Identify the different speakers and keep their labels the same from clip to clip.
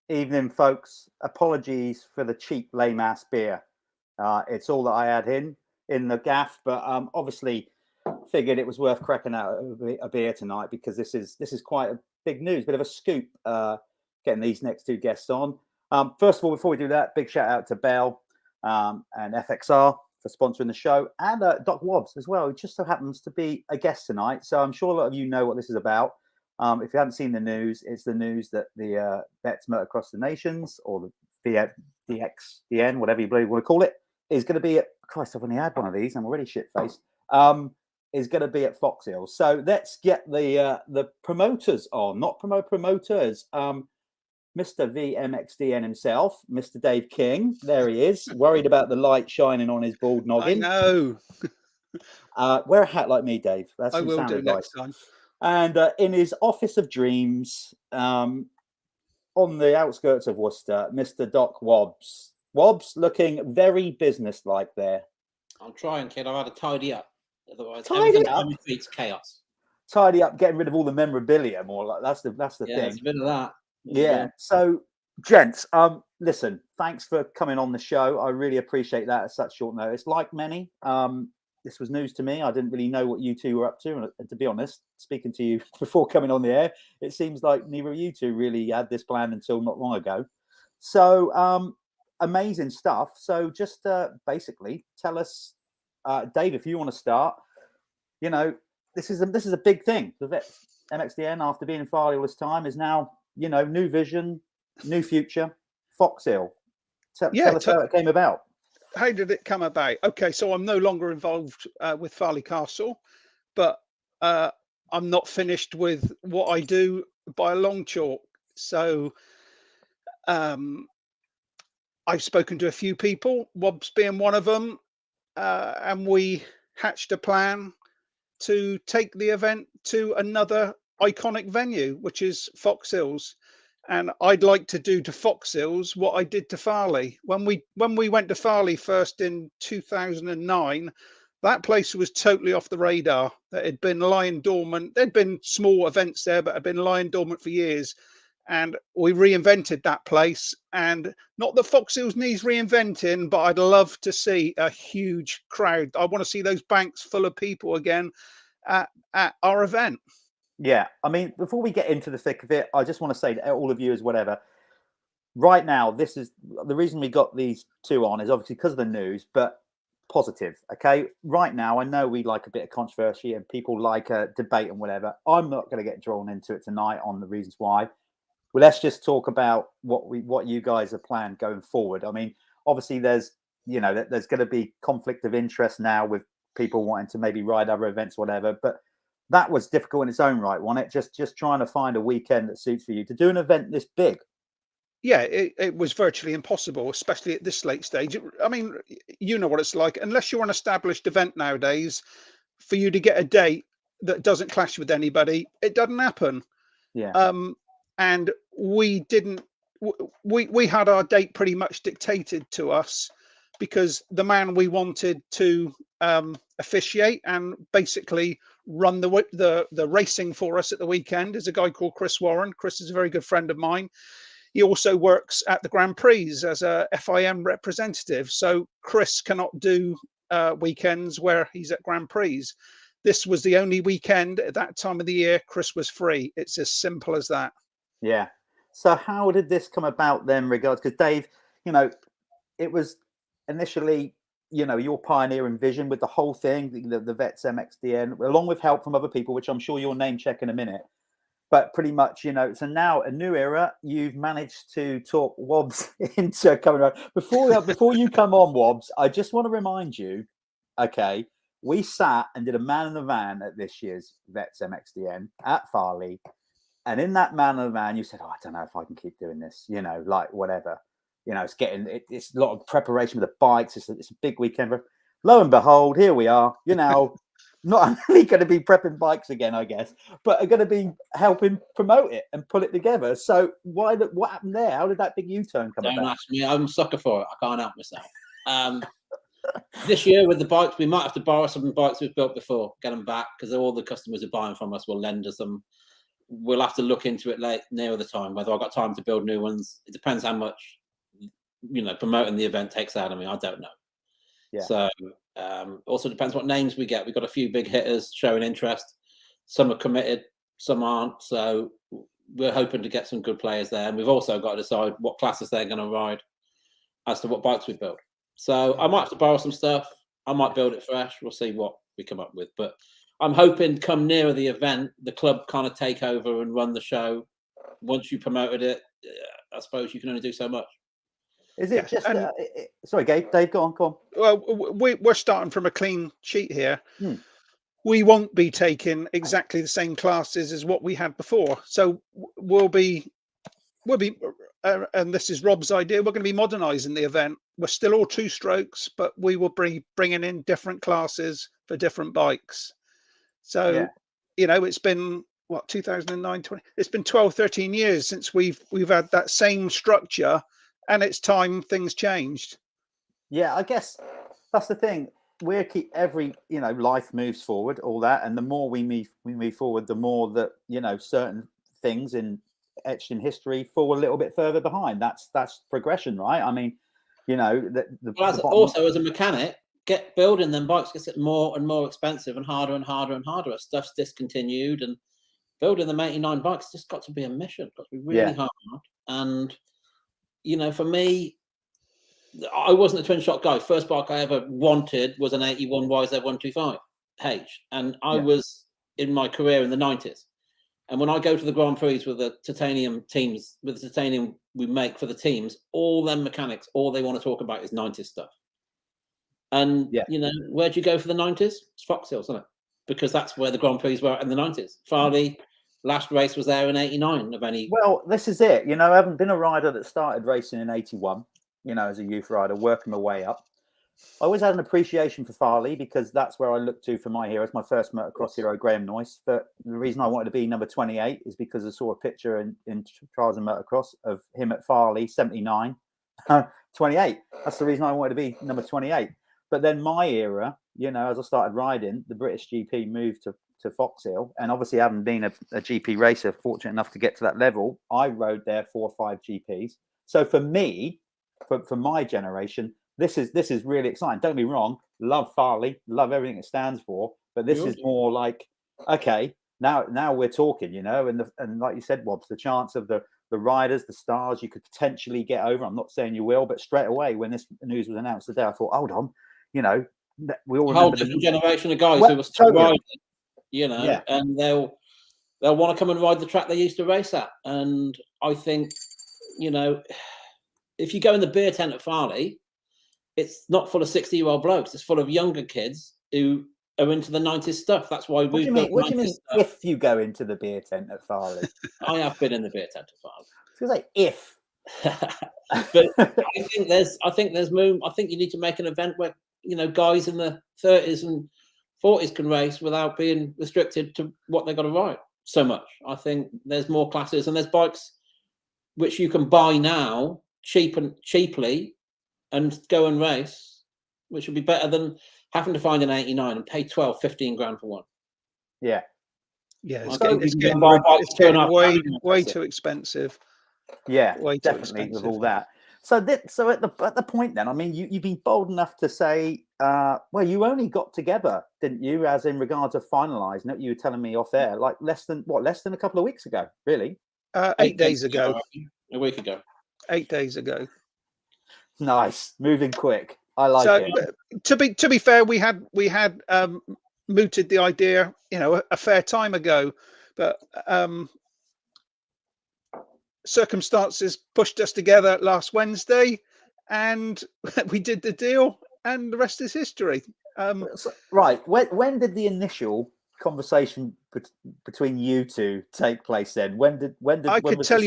Speaker 1: Evening, folks. Apologies for the cheap, lame-ass beer. It's all that I had in the gaff, but obviously figured it was worth cracking out a beer tonight because this is quite a big news, bit of a scoop. Getting these next two guests on. First of all, before we do that, big shout out to Bell and FXR for sponsoring the show, and Doc Wobs as well, who just so happens to be a guest tonight. So I'm sure a lot of you know what this is about. If you haven't seen the news, it's the news that the Vets Motocross the Nations, or the VXDN, whatever you want to call it, is going to be at, Christ, I've only had one of these, I'm already shit-faced, is going to be at Foxhill. So let's get the promoters on, not promoters. Mr. VMXDN himself, Mr. Dave King, there he is, worried about the light shining on his bald noggin.
Speaker 2: I know.
Speaker 1: Wear a hat like me, Dave. That's
Speaker 2: I will
Speaker 1: sound
Speaker 2: do
Speaker 1: advice.
Speaker 2: next time.
Speaker 1: And in his office of dreams, on the outskirts of Worcester, Mr. Doc Wobs. Wobs looking very business-like there.
Speaker 3: I'm trying, kid. I've had to tidy up. Otherwise,
Speaker 1: Tidy up?
Speaker 3: It's chaos.
Speaker 1: Tidy up, getting rid of all the memorabilia. More like that's the thing.
Speaker 3: There's a bit of that.
Speaker 1: Yeah. So, gents, listen. Thanks for coming on the show. I really appreciate that at such short notice. Like many, this was news to me. I didn't really know what you two were up to. And to be honest, speaking to you before coming on the air, it seems like neither of you two really had this plan until not long ago. So amazing stuff. So just basically tell us, Dave, if you want to start, this is a big thing. The Vets MXDN, after being in Farley all this time, is now, new vision, new future, Foxhill. Tell us how it came about.
Speaker 2: How did it come about? Okay, so I'm no longer involved with Farley Castle, but I'm not finished with what I do by a long chalk. So I've spoken to a few people, Wobs being one of them, and we hatched a plan to take the event to another iconic venue, which is Foxhills. And I'd like to do to Foxhills what I did to Farley. When we went to Farley first in 2009, that place was totally off the radar. It had been lying dormant. There'd been small events there, but had been lying dormant for years. And we reinvented that place. And not that Foxhills needs reinventing, but I'd love to see a huge crowd. I want to see those banks full of people again at our event.
Speaker 1: Yeah, I mean, before we get into the thick of it, I just want to say to all of you, as whatever, right now, this is the reason we got these two on is obviously because of the news, but positive. Okay, right now, I know we like a bit of controversy and people like a debate and whatever. I'm not going to get drawn into it tonight on the reasons why. Well, let's just talk about what you guys have planned going forward. I mean, obviously, there's going to be conflict of interest now with people wanting to maybe ride other events, whatever, but that was difficult in its own right, wasn't it? Just trying to find a weekend that suits for you to do an event this big.
Speaker 2: Yeah, it was virtually impossible, especially at this late stage. I mean, you know what it's like. Unless you're an established event nowadays, for you to get a date that doesn't clash with anybody, it doesn't happen.
Speaker 1: Yeah.
Speaker 2: And we didn't. We had our date pretty much dictated to us because the man we wanted to officiate and basically run the racing for us at the weekend is a guy called Chris Warren. Chris is a very good friend of mine. He also works at the Grand Prix as a FIM representative. So Chris cannot do weekends where he's at Grand Prix. This was the only weekend at that time of the year Chris was free. It's as simple as that.
Speaker 1: Yeah. So how did this come about then, regards? Because Dave, it was initially, your pioneering vision with the whole thing, the Vets MXDN, along with help from other people, which I'm sure you'll name check in a minute. But pretty much, so now a new era, you've managed to talk Wobs into coming around. Before you come on, Wobs, I just want to remind you, okay, We sat and did a man in the van at this year's Vets MXDN at Farley. And in that man in the van, you said, oh, I don't know if I can keep doing this, you know, like whatever. You know, it's a lot of preparation with the bikes. It's a big weekend. Lo and behold, here we are. You know, not only going to be prepping bikes again, I guess, but are going to be helping promote it and pull it together. So what happened there? How did that big U-turn come about?
Speaker 3: Don't ask me. I'm a sucker for it. I can't help myself. This year with the bikes, we might have to borrow some bikes we've built before, get them back, because all the customers who are buying from us will lend us them. We'll have to look into it nearer the time, whether I've got time to build new ones. It depends how much, you know, promoting the event takes out of me. I don't know. Yeah. So also depends what names we get. We've got a few big hitters showing interest. Some are committed, some aren't. So we're hoping to get some good players there. And we've also got to decide what classes they're going to ride as to what bikes we build. So I might have to borrow some stuff. I might build it fresh. We'll see what we come up with. But I'm hoping come nearer the event, the club kind of take over and run the show. Once you promoted it, I suppose you can only do so much.
Speaker 1: Is it just... sorry, Dave, go on.
Speaker 2: Well, we're starting from a clean sheet here. We won't be taking exactly the same classes as what we had before. So we'll be and this is Rob's idea, we're going to be modernising the event. We're still all two strokes, but we will be bringing in different classes for different bikes. So, you know, it's been, 2009, 20, it's been 12, 13 years since we've had that same structure, and it's time things changed. Yeah,
Speaker 1: I guess that's the thing. We keep life moves forward, all that, and the more we move forward, the more that, you know, certain things etched in history fall a little bit further behind. That's progression, right? I mean, you know,
Speaker 3: also as a mechanic, building them bikes gets more and more expensive and harder and harder and harder. Stuff's discontinued, and building them 89 bikes just got to be a mission. Got to be really hard. And you know, for me, I wasn't a twin shot guy. First bike I ever wanted was an 81 YZ125H, and I was in my career in the 90s. And when I go to the Grand Prix with the titanium teams, with the titanium we make for the teams, all them mechanics, all they want to talk about is 90s stuff. And, you know, where'd you go for the 90s? It's Foxhill, isn't it? Because that's where the Grand Prix were in the 90s. Farley, last race was there in 89 of any.
Speaker 1: Well, this is it. You know, I haven't been a rider that started racing in 81, you know, as a youth rider, working my way up. I always had an appreciation for Farley because that's where I looked to for my heroes. My first motocross hero, Graham Noyce. But the reason I wanted to be number 28 is because I saw a picture in Trials and Motocross of him at Farley, 79, 28. That's the reason I wanted to be number 28. But then my era, you know, as I started riding, the British GP moved to Foxhill. And obviously, having been a GP racer, fortunate enough to get to that level, I rode there 4 or 5 GPs. So for me, for my generation, this is really exciting. Don't be wrong, love Farley, love everything it stands for, but this is more like, okay, now we're talking, you know, and like you said, Wobs, the chance of the riders, the stars you could potentially get over. I'm not saying you will, but straight away when this news was announced today, I thought, hold on, you know, we all
Speaker 3: remember a whole different generation of guys who were still riding, you know, and they'll want to come and ride the track they used to race at. And I think, you know, if you go in the beer tent at Farley, it's not full of 60-year-old blokes. It's full of younger kids who are into the 90s stuff. That's why we.
Speaker 1: What do you mean? If you go into the beer tent at Farley,
Speaker 3: I have been in the beer tent at Farley.
Speaker 1: I was going to say if.
Speaker 3: But I think there's room. I think you need to make an event where, you know, guys in the 30s and 40s can race without being restricted to what they've got to ride so much. I think there's more classes and there's bikes which you can buy now cheaply and go and race, which would be better than having to find an 89 and pay 12, 15 grand for one.
Speaker 2: Yeah, it's getting way too expensive.
Speaker 1: Yeah, definitely with all that. So at the point then, I mean, you've been bold enough to say, well, you only got together, didn't you, as in regards of finalising it? You were telling me off air, like less than a couple of weeks ago, really?
Speaker 2: 8 days ago.
Speaker 3: A week ago.
Speaker 2: 8 days ago.
Speaker 1: Nice, moving quick. I like it.
Speaker 2: To be fair, we had mooted the idea, you know, a fair time ago, but circumstances pushed us together last Wednesday, and we did the deal, and the rest is history.
Speaker 1: Right. When did the initial conversation between you two take place? Then
Speaker 2: I could tell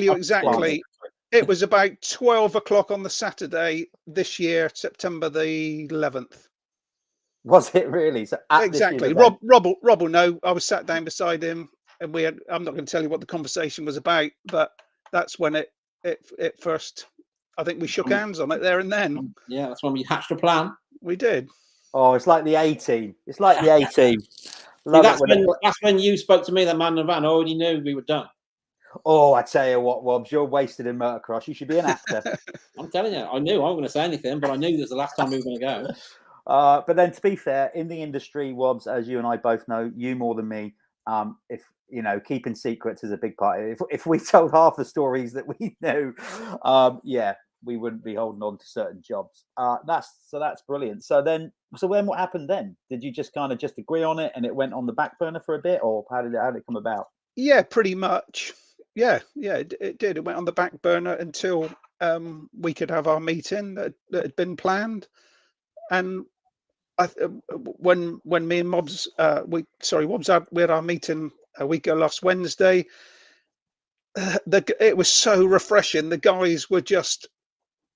Speaker 2: you exactly. It was about 12 o'clock on the Saturday this year, September the 11th.
Speaker 1: Was it really? So
Speaker 2: exactly. Rob will know. I was sat down beside him, and I'm not going to tell you what the conversation was about, but that's when it first. I think we shook hands on it there and then.
Speaker 3: Yeah, that's when we hatched a plan.
Speaker 2: We did.
Speaker 1: Oh, it's like the A-team. It's like the A-team.
Speaker 3: That's when you spoke to me, that man in the van. I already knew we were done.
Speaker 1: Oh, I tell you what, Wobs, you're wasted in motocross. You should be an actor.
Speaker 3: I'm telling you, I knew I wasn't going to say anything, but I knew this was the last time we were going to go.
Speaker 1: But then, to be fair, in the industry, Wobs, as you and I both know, you more than me, if you know, keeping secrets is a big part. If we told half the stories that we knew, yeah, we wouldn't be holding on to certain jobs. That's brilliant. So then what happened then? Did you just kind of just agree on it, and it went on the back burner for a bit, or how did it come about?
Speaker 2: Yeah, pretty much. Yeah, it did. It went on the back burner until we could have our meeting that had been planned. And when me and Wobs, we had our meeting a week ago last Wednesday. It was so refreshing. The guys were just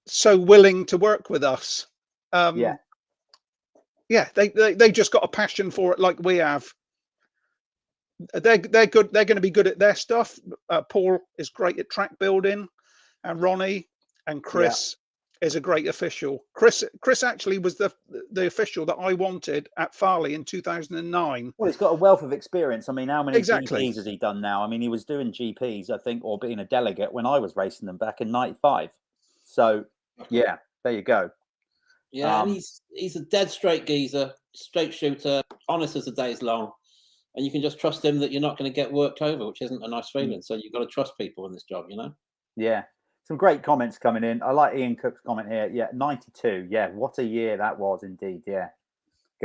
Speaker 2: so willing to work with us. They just got a passion for it like we have. They're good. They're going to be good at their stuff. Paul is great at track building, and Ronnie and Chris is a great official. Chris actually was the official that I wanted at Farley in 2009.
Speaker 1: Well, he's got a wealth of experience. I mean, how many
Speaker 2: Exactly.
Speaker 1: GPs has he done now? I mean, he was doing GPs, I think, or being a delegate when I was racing them back in '95. So, yeah, there you go.
Speaker 3: Yeah, and he's a dead straight geezer, straight shooter, honest as the day is long. And you can just trust him that you're not going to get worked over, which isn't a nice feeling. So you've got to trust people in this job, you know?
Speaker 1: Yeah. Some great comments coming in. I like Ian Cook's comment here. Yeah, 92. Yeah, what a year that was indeed. Yeah.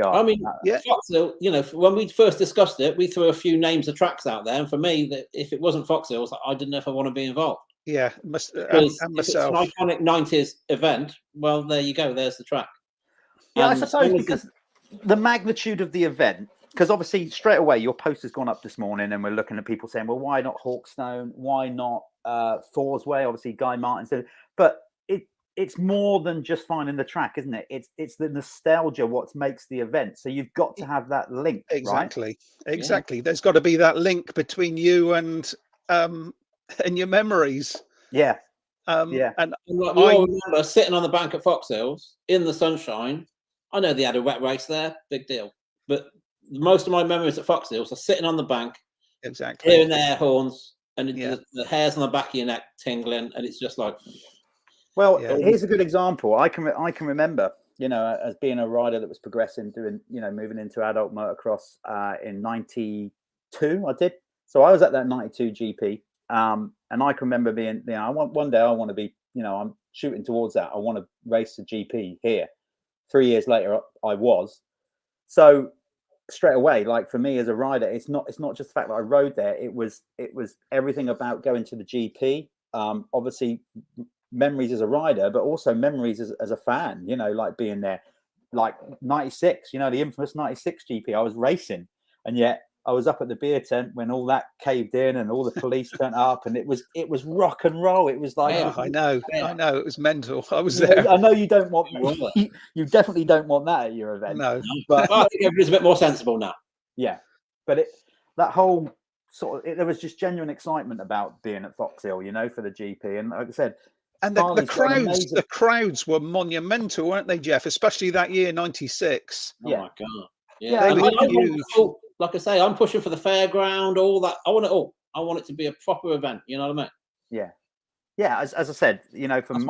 Speaker 1: God.
Speaker 3: I mean, Foxhill, you know, when we first discussed it, we threw a few names of tracks out there. And for me, if it wasn't Foxhill, I didn't know if I want to be involved.
Speaker 2: Yeah,
Speaker 3: and
Speaker 2: myself.
Speaker 3: If it's an iconic 90s event, well, there you go. There's the track.
Speaker 1: Yeah, and I suppose because the magnitude of the event, because obviously straight away your post has gone up this morning and we're looking at people saying, well, why not Hawkstone? Why not Thorsway? Obviously Guy Martin said, but it's more than just finding the track, isn't it? It's the nostalgia what makes the event. So you've got to have that link.
Speaker 2: Exactly.
Speaker 1: Right?
Speaker 2: Exactly. Yeah. There's got to be that link between you and your memories.
Speaker 1: Yeah.
Speaker 3: And like we all remember sitting on the bank at Foxhills in the sunshine. I know they had a wet race there, big deal. But most of my memories at Foxhills are sitting on the bank, hearing the air horns, and the hairs on the back of your neck tingling, and it's just like.
Speaker 1: Well, here's a good example. I can remember, you know, as being a rider that was progressing, doing, you know, moving into adult motocross in '92. I did. So I was at that '92 GP, and I can remember being, you know, one day I want to be, you know, I'm shooting towards that. I want to race the GP here. 3 years later, I was. So straight away, like for me as a rider, it's not just the fact that I rode there. It was everything about going to the GP. Obviously memories as a rider, but also memories as a fan, you know, like being there, like 96, you know, the infamous 96 GP. I was racing, and yet I was up at the beer tent when all that caved in and all the police turned up, and it was rock and roll. It was like,
Speaker 2: I know, it was mental. I was there.
Speaker 1: I know you don't want you definitely don't want that at your event.
Speaker 2: No,
Speaker 3: but I think everybody's a bit more sensible now.
Speaker 1: Yeah, but that whole sort of, there was just genuine excitement about being at Foxhill, you know, for the GP, and like I said.
Speaker 2: And the crowds were monumental, weren't they, Jeff? Especially that year, '96.
Speaker 3: Oh my God! Yeah, like I say, I'm pushing for the fairground, all that. I want it all. I want it to be a proper event. You know what I mean? Yeah. As I said, you know, from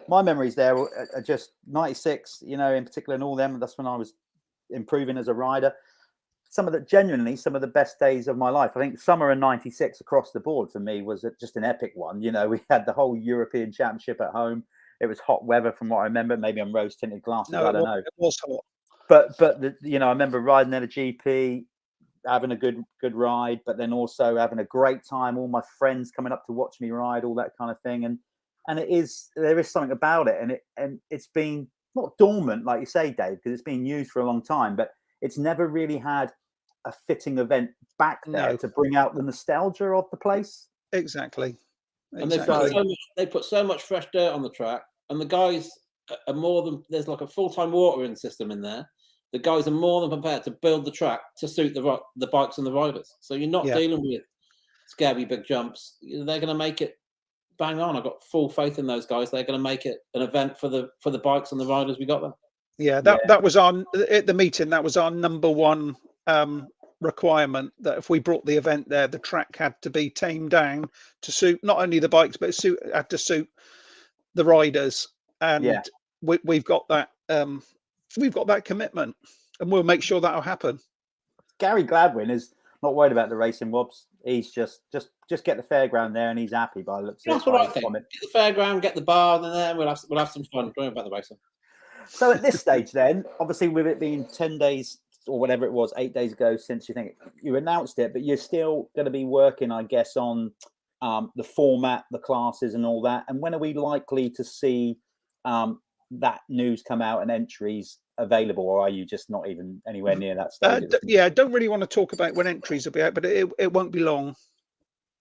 Speaker 3: my memories there are just '96. You know, in particular, and all them. That's when I was improving as a rider. Some of the best days of my life. I think summer in '96 across the board for me was just an epic one. You know, we had the whole European Championship at home. It was hot weather from what I remember. Maybe I'm rose tinted glasses. I don't know.
Speaker 2: It was hot.
Speaker 1: But you know, I remember riding at a GP, having a good ride, but then also having a great time. All my friends coming up to watch me ride, all that kind of thing. And there is something about it, and it's been not dormant, like you say, Dave, because it's been used for a long time, but it's never really had a fitting event back there to bring out the nostalgia of the place.
Speaker 2: Exactly.
Speaker 3: And they put so much fresh dirt on the track, and the guys are more than, there's like a full-time watering system in there. The guys are more than prepared to build the track to suit the bikes and the riders. So you're not dealing with scary big jumps. They're going to make it bang on. I've got full faith in those guys. They're going to make it an event for the bikes and the riders we got there.
Speaker 2: Yeah, that was at the meeting. That was our number one requirement, that if we brought the event there, the track had to be tamed down to suit not only the bikes, but it had to suit the riders. And we've got that. We've got that commitment, and we'll make sure that'll happen.
Speaker 1: Gary Gladwin is not worried about the racing, Wobs. He's just get the fairground there, and he's happy by the looks of it.
Speaker 3: That's what I think. Get the fairground, get the bar, and then we'll have some fun. Don't worry about the racing.
Speaker 1: So at this stage, then, obviously, with it being 10 days or whatever it was, 8 days ago since you announced it, but you're still going to be working, I guess, on the format, the classes, and all that. And when are we likely to see that news come out and entries available, or are you just not even anywhere near that stage?
Speaker 2: I don't really want to talk about when entries will be out, but it won't be long.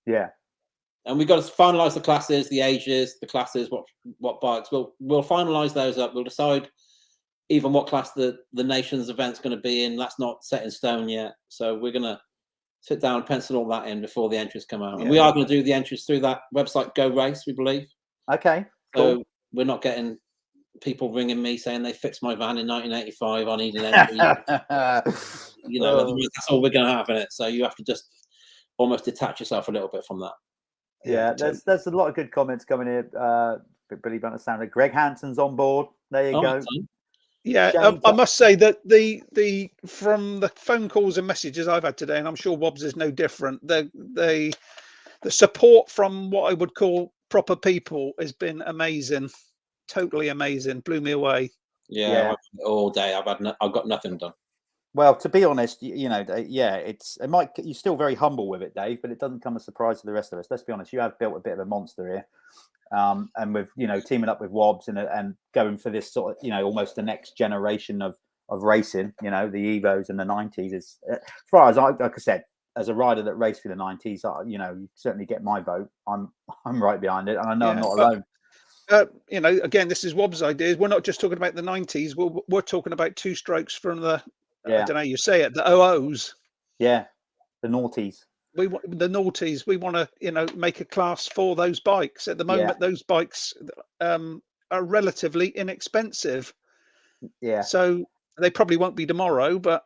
Speaker 1: Yeah.
Speaker 3: And we've got to finalise the classes, the ages, the classes, what bikes. We'll finalise those up. We'll decide even what class the nation's event's going to be in. That's not set in stone yet. So we're going to sit down and pencil all that in before the entries come out. And we are going to do the entries through that website, Go Race, we believe.
Speaker 1: Okay,
Speaker 3: cool. So we're not getting people ringing me saying they fixed my van in 1985. I need an entry. That's all we're going to have in it. So you have to just almost detach yourself a little bit from that.
Speaker 1: Yeah, there's a lot of good comments coming here. Billy Bunter sounded. Greg Hanson's on board. There you go.
Speaker 2: Yeah, I must say that the from the phone calls and messages I've had today, and I'm sure Wobs is no different, the support from what I would call proper people has been amazing. Totally amazing. Blew me away.
Speaker 3: Yeah. All day. I've got nothing done.
Speaker 1: Well, to be honest, you're still very humble with it, Dave, but it doesn't come as a surprise to the rest of us. Let's be honest, you have built a bit of a monster here. And with, teaming up with Wobs and going for this sort of, almost the next generation of racing, the Evos and the 90s is, as far as like I said, as a rider that raced for the 90s, you certainly get my vote. I'm right behind it, and I know I'm not alone.
Speaker 2: Again, this is Wobs' ideas. We're not just talking about the 90s. We're talking about two strokes from the, I don't know how you say it, the OOs.
Speaker 1: Yeah, the noughties.
Speaker 2: The noughties. We want to, make a class for those bikes. At the moment, those bikes are relatively inexpensive.
Speaker 1: Yeah.
Speaker 2: So they probably won't be tomorrow, but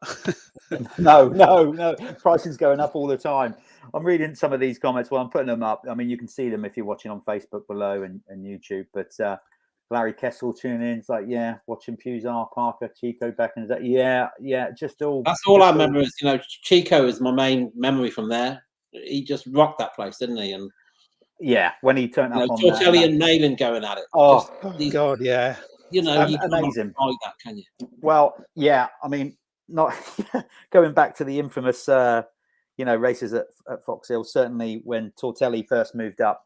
Speaker 1: no. Pricing's going up all the time. I'm reading some of these comments. Well, I'm putting them up. I mean, you can see them if you're watching on Facebook below and YouTube. But Larry Kessel tuning in. It's like, watching Puzar, Parker, Chico back in the day. Just all.
Speaker 3: That's all I remember is, Chico is my main memory from there. He just rocked that place, didn't he? And
Speaker 1: when he turned up on
Speaker 3: Tortelli and Nayland going at it.
Speaker 1: Oh,
Speaker 2: God, yeah.
Speaker 3: You can't
Speaker 1: amazing.
Speaker 3: buy that, can you?
Speaker 1: Well, I mean, not going back to the infamous, races at Foxhill. Certainly, when Tortelli first moved up,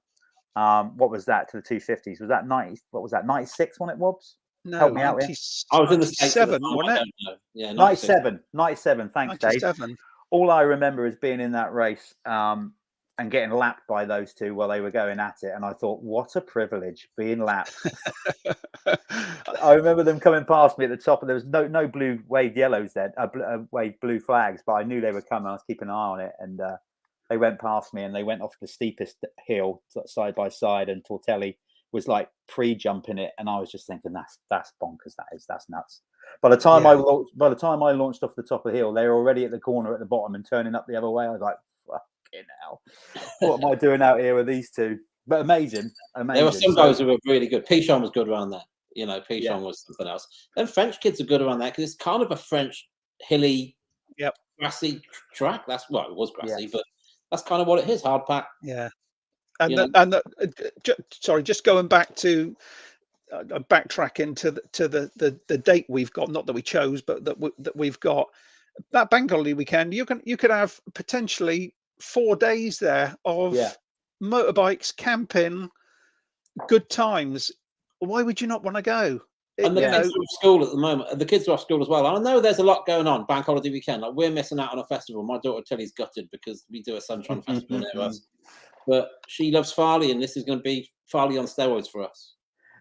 Speaker 1: what was that to the 250s? Was that 90? What was that? 96 when it was?
Speaker 2: No,
Speaker 1: help me out.
Speaker 3: I was in the States
Speaker 2: 97, wasn't it?
Speaker 3: Yeah,
Speaker 1: 97. Thanks,
Speaker 2: 97.
Speaker 1: Dave. All I remember is being in that race and getting lapped by those two while they were going at it. And I thought, what a privilege being lapped. I remember them coming past me at the top, and there was no blue waved yellows then, waved blue flags, but I knew they were coming. I was keeping an eye on it. And they went past me, and they went off the steepest hill side by side, and Tortelli was like pre-jumping it. And I was just thinking, that's bonkers. That's nuts. By the time I launched off the top of the hill, they were already at the corner at the bottom and turning up the other way. I was like, fucking hell, what am I doing out here with these two? But amazing. There
Speaker 3: were some guys who were really good. Pichon was good around that. Pichon was something else. And French kids are good around that because it's kind of a French hilly, grassy track. It was grassy, but that's kind of what it is. Hard pack.
Speaker 2: Yeah. Sorry, just going back to backtracking to the date we've got, not that we chose, but that we've got that bank holiday weekend. You could have potentially 4 days there of motorbikes, camping, good times. Why would you not want to go?
Speaker 3: And the kids are off school at the moment. The kids are off school as well. I know there's a lot going on. Bank holiday weekend. Like, we're missing out on a festival. My daughter Tilly's gutted because we do a Sunshine Festival near us. But she loves Farley, and this is going to be Farley on steroids for us.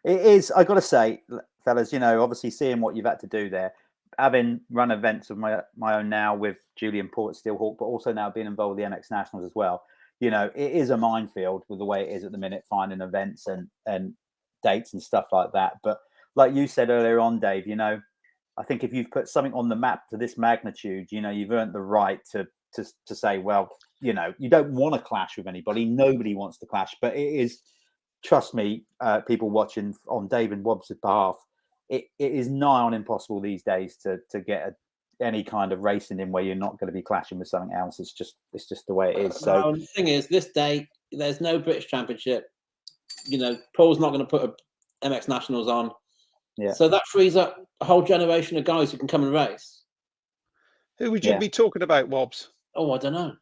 Speaker 1: It is. I got to say, fellas, you know, obviously seeing what you've had to do there, having run events of my own now with Julian Port, Steelhawk, but also now being involved with the MX Nationals as well. You know, it is a minefield with the way it is at the minute, finding events and dates and stuff like that. But like you said earlier on, Dave, you know, I think if you've put something on the map to this magnitude, you know, you've earned the right to say, well, you know, you don't want to clash with anybody. Nobody wants to clash, but it is, trust me, people watching on Dave and Wobs' behalf, it is nigh on impossible these days to get any kind of racing in where you're not going to be clashing with something else. It's just the way it is. So
Speaker 3: the thing is, this day there's no British Championship. You know, Paul's not going to put a MX Nationals on.
Speaker 1: Yeah.
Speaker 3: So that frees up a whole generation of guys who can come and race.
Speaker 2: Who would you be talking about, Wobs?
Speaker 3: Oh, I don't know.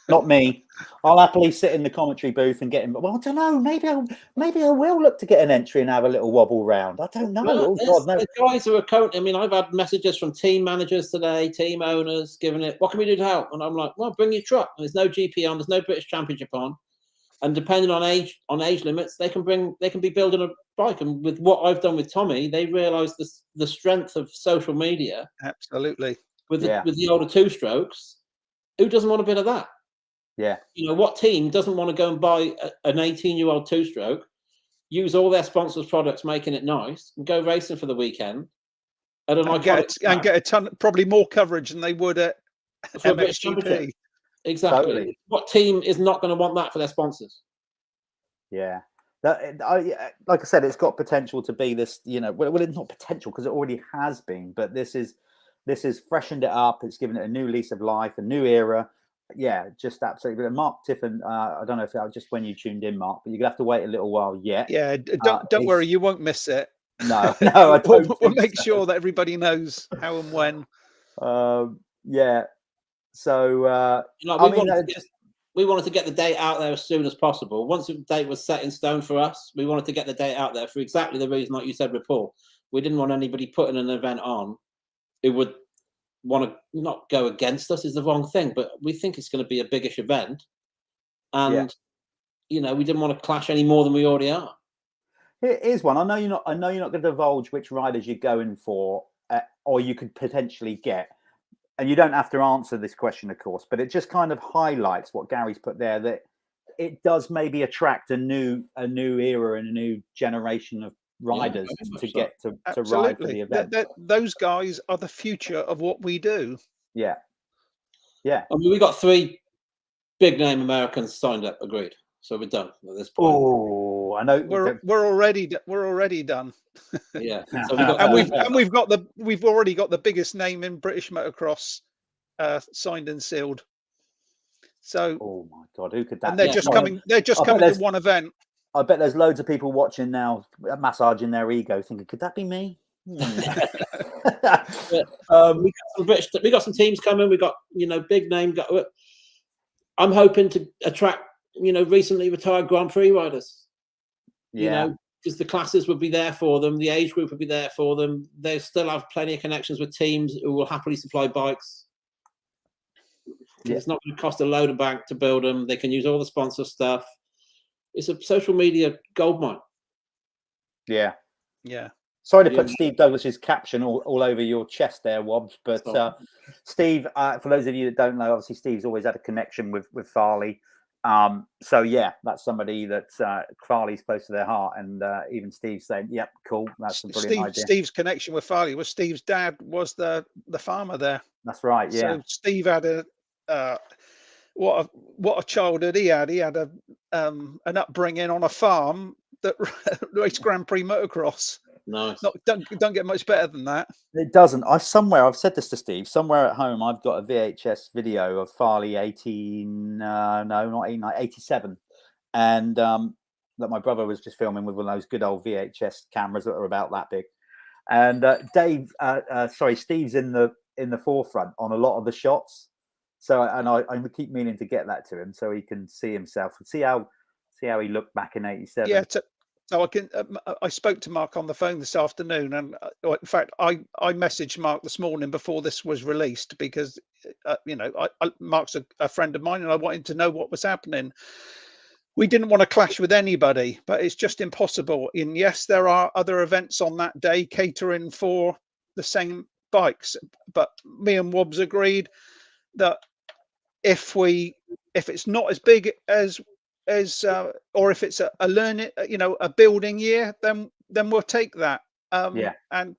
Speaker 1: Not me. I'll happily sit in the commentary booth and get him. Well, I don't know. Maybe I will look to get an entry and have a little wobble round. I don't know.
Speaker 3: Well, the guys who are currently, I mean, I've had messages from team managers today, team owners, giving it, what can we do to help? And I'm like, well, bring your truck. And there's no GP on, there's no British Championship on. And depending on age limits, they can be building a bike. And with what I've done with Tommy, they realise the strength of social media.
Speaker 2: Absolutely.
Speaker 3: With the older two strokes, who doesn't want a bit of that?
Speaker 1: Yeah.
Speaker 3: You know, what team doesn't want to go and buy an 18-year-old two-stroke, use all their sponsors' products, making it nice, and go racing for the weekend?
Speaker 2: And get a ton, probably more coverage than they would at MXGP.
Speaker 3: Exactly.
Speaker 1: Totally.
Speaker 3: What team is not going to want that for their sponsors?
Speaker 1: Yeah. Like I said, it's got potential to be this, you know, well, it's not potential because it already has been, but this is freshened it up. It's given it a new lease of life, a new era. Yeah, just absolutely. But Mark Tiffin, I don't know if that was just when you tuned in, Mark, but you're gonna have to wait a little while yet.
Speaker 2: Yeah, don't worry, you won't miss it.
Speaker 1: No, I don't.
Speaker 2: We'll make sure that everybody knows how and when.
Speaker 1: Yeah. So
Speaker 3: we wanted to get the date out there as soon as possible. Once the date was set in stone for us, we wanted to get the date out there for exactly the reason, like you said, with Paul. We didn't want anybody putting an event on who would want to not go against us is the wrong thing, but we think it's going to be a biggish event, and you know, we didn't want to clash any more than we already are.
Speaker 1: Here is one. I know you're not going to divulge which riders you're going for, or you could potentially get, and you don't have to answer this question, of course, but it just kind of highlights what Gary's put there, that it does maybe attract a new era and a new generation of riders to get to ride for the event.
Speaker 2: Those guys are the future of what we do.
Speaker 1: Yeah.
Speaker 3: I mean, we got 3 big name Americans signed up, agreed. So we're done at this point.
Speaker 1: Oh, I know
Speaker 2: we're already done.
Speaker 3: Yeah.
Speaker 2: So we've already got the biggest name in British motocross signed and sealed. So
Speaker 1: oh my God, who could that?
Speaker 2: And they're just coming to one event.
Speaker 1: I bet there's loads of people watching now, massaging their ego, thinking, "Could that be me?"
Speaker 3: We got some teams coming. We got, you know, big name. I'm hoping to attract, you know, recently retired Grand Prix riders. You know, because the classes would be there for them, the age group would be there for them. They still have plenty of connections with teams who will happily supply bikes. It's not going to cost a load of bank to build them. They can use all the sponsor stuff. It's a social media goldmine.
Speaker 1: Yeah.
Speaker 2: Yeah.
Speaker 1: Sorry to put Steve Douglas's caption all over your chest there, Wobs. But Steve, for those of you that don't know, obviously Steve's always had a connection with Farley. So yeah, that's somebody that Farley's close to their heart, and even Steve's saying, "Yep, cool, that's a brilliant idea."
Speaker 2: Steve's connection with Farley was Steve's dad was the farmer there.
Speaker 1: That's right. Yeah.
Speaker 2: So Steve had what a childhood he had. He had an upbringing on a farm that raced Grand Prix motocross.
Speaker 3: Nice.
Speaker 2: Don't get much better than that.
Speaker 1: It doesn't. I've said this to Steve, somewhere at home, I've got a VHS video of Farley 87. And that my brother was just filming with one of those good old VHS cameras that are about that big. And Steve's in the forefront on a lot of the shots. So, and I keep meaning to get that to him so he can see himself and see how he looked back in 87.
Speaker 2: Yeah, So I spoke to Mark on the phone this afternoon, and in fact, I messaged Mark this morning before this was released because, Mark's a friend of mine, and I wanted to know what was happening. We didn't want to clash with anybody, but it's just impossible. And yes, there are other events on that day catering for the same bikes, but me and Wobs agreed that if it's not as big as or if it's a learning, a building year, then we'll take that. And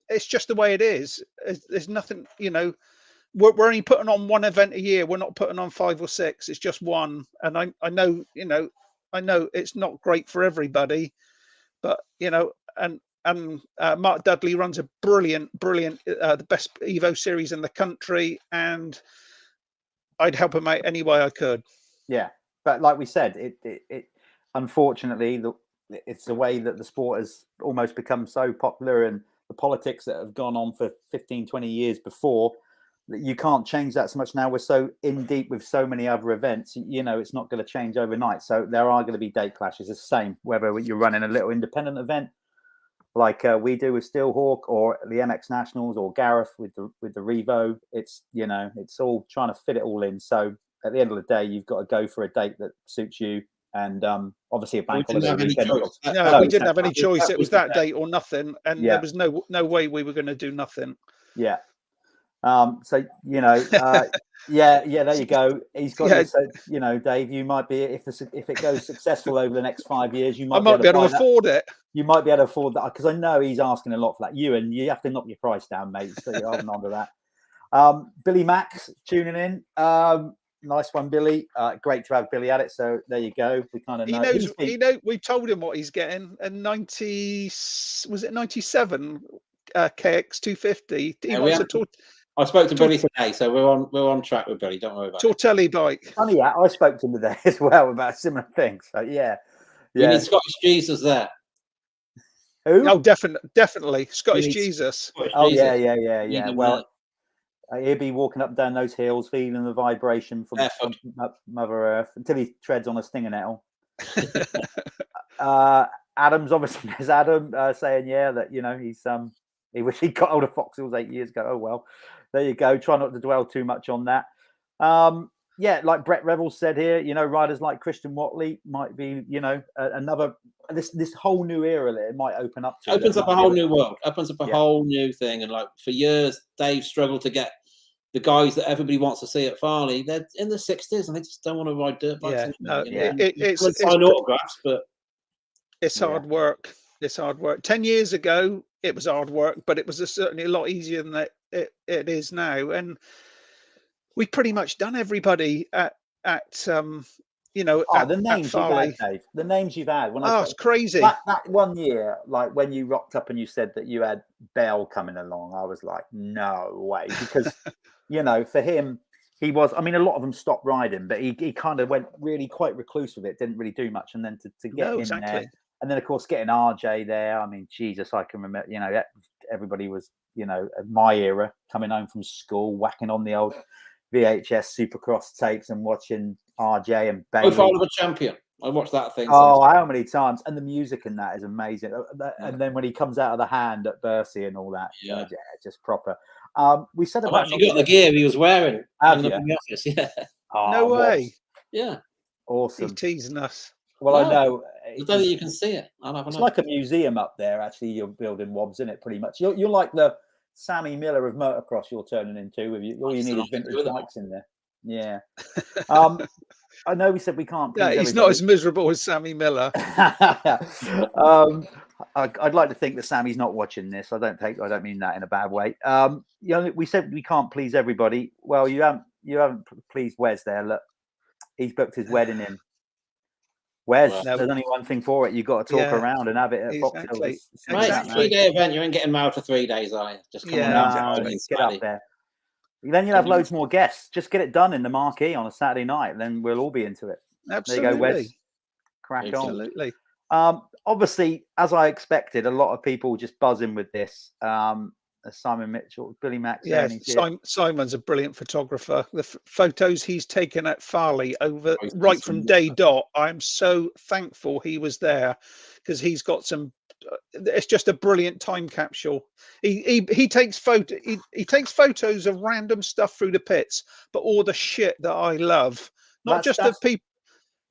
Speaker 2: it's just the way it is. There's nothing, we're only putting on one event a year. We're not putting on 5 or 6. It's just one. And I know, I know it's not great for everybody, but and Mark Dudley runs a brilliant, the best Evo series in the country, and I'd help him out any way I could.
Speaker 1: Yeah, but like we said, it unfortunately it's the way that the sport has almost become so popular, and the politics that have gone on for 15, 20 years before, that you can't change that so much now. We're so in deep with so many other events, it's not going to change overnight. So there are going to be date clashes. It's the same whether you're running a little independent event like we do with Steelhawk, or the MX Nationals, or Gareth with the Revo. It's it's all trying to fit it all in. So at the end of the day, you've got to go for a date that suits you, and obviously a bank holiday weekend.
Speaker 2: No, we didn't have any choice. It was that date or nothing, and there was no way we were going to do nothing.
Speaker 1: Yeah. So there you go. He's got Dave, you might be, if it goes successful over the next 5 years, you might
Speaker 2: be able to afford it.
Speaker 1: You might be able to afford that, because I know he's asking a lot for that. And you have to knock your price down, mate. So you're holding on to that. Billy Max tuning in. Nice one, Billy. Great to have Billy at it. So there you go. We kind of know.
Speaker 2: We told him what he's getting. And 97 KX 250.
Speaker 3: I spoke to Billy today, so we're on track with Billy. Don't worry about it.
Speaker 2: Tortelli bike.
Speaker 1: Funny, I spoke to him today as well about a similar thing. So yeah.
Speaker 3: You need Scottish Jesus there.
Speaker 1: Who?
Speaker 2: Oh, definitely Scottish Jesus.
Speaker 1: Yeah. Well, he'll be walking up and down those hills, feeling the vibration from Mother Earth until he treads on a stinger nettle. Adam's obviously, there's Adam saying that he's he wish he'd got hold of Foxhills 8 years ago. Oh well, there you go. Try not to dwell too much on that. Like Brett Revel said here, riders like Christian Watley might be, another this whole new era that it might open up to.
Speaker 3: Opens up a whole new world. Opens up a whole new thing. And like for years, Dave struggled to get the guys that everybody wants to see at Farley. They're in the 60s and they just don't want to ride dirt bikes anymore. It's sign autographs, but
Speaker 2: it's hard work. It's hard work. 10 years ago, it was hard work, but it was certainly a lot easier than it is now. And we've pretty much done everybody at
Speaker 1: the names you've had, Dave. The names you've had.
Speaker 2: It's crazy.
Speaker 1: That 1 year, like when you rocked up and you said that you had Bell coming along, I was like, no way, because for him, he was. I mean, a lot of them stopped riding, but he kind of went really quite recluse with it. Didn't really do much, and then to get in there, and then of course getting RJ there. I mean, Jesus, I can remember. Everybody was my era coming home from school, whacking on the old VHS Supercross tapes and watching RJ and Bailey.
Speaker 3: Profile of a Champion. I watched that thing.
Speaker 1: Oh, how many times? And the music in that is amazing. And then when he comes out of the hand at Bercy and all that, just proper. We said about
Speaker 3: you got the gear he was wearing
Speaker 1: in
Speaker 3: the office. Yeah.
Speaker 2: No way.
Speaker 3: Yeah.
Speaker 1: Awesome.
Speaker 2: He's teasing us.
Speaker 1: Well, I know.
Speaker 3: I don't think you can see it.
Speaker 1: It's like a museum up there. Actually, you're building Wobs in it pretty much. You're like the Sammy Miller of motocross. You're turning into with you. All you need is vintage bikes in there. Yeah. I know we said we can't.
Speaker 2: He's not as miserable as Sammy Miller.
Speaker 1: I'd like to think that Sammy's not watching this. I don't mean that in a bad way. We said we can't please everybody. Well, you haven't pleased Wes there. Look, he's booked his wedding in. Wes, there's only one thing for it. You've got to talk around and have it at Foxhill.
Speaker 3: Mate, 3-day event. You ain't getting married for 3 days, are you? Just come on.
Speaker 1: Get up there. Then you'll have loads more guests. Just get it done in the marquee on a Saturday night, and then we'll all be into it.
Speaker 2: Absolutely.
Speaker 1: There you go, Wes. Crack
Speaker 2: Absolutely.
Speaker 1: on. Obviously, as I expected, a lot of people just buzzing with this. Simon Mitchell, Billy Mack.
Speaker 2: Yeah,
Speaker 1: saying he's here.
Speaker 2: Simon's a brilliant photographer. The photos he's taken at Farley over
Speaker 3: Nice to
Speaker 2: right
Speaker 3: see
Speaker 2: from
Speaker 3: you.
Speaker 2: day dot. I'm so thankful he was there, because he's got some. It's just a brilliant time capsule. He takes he takes photos of random stuff through the pits, but all the shit that I love. Not just of people.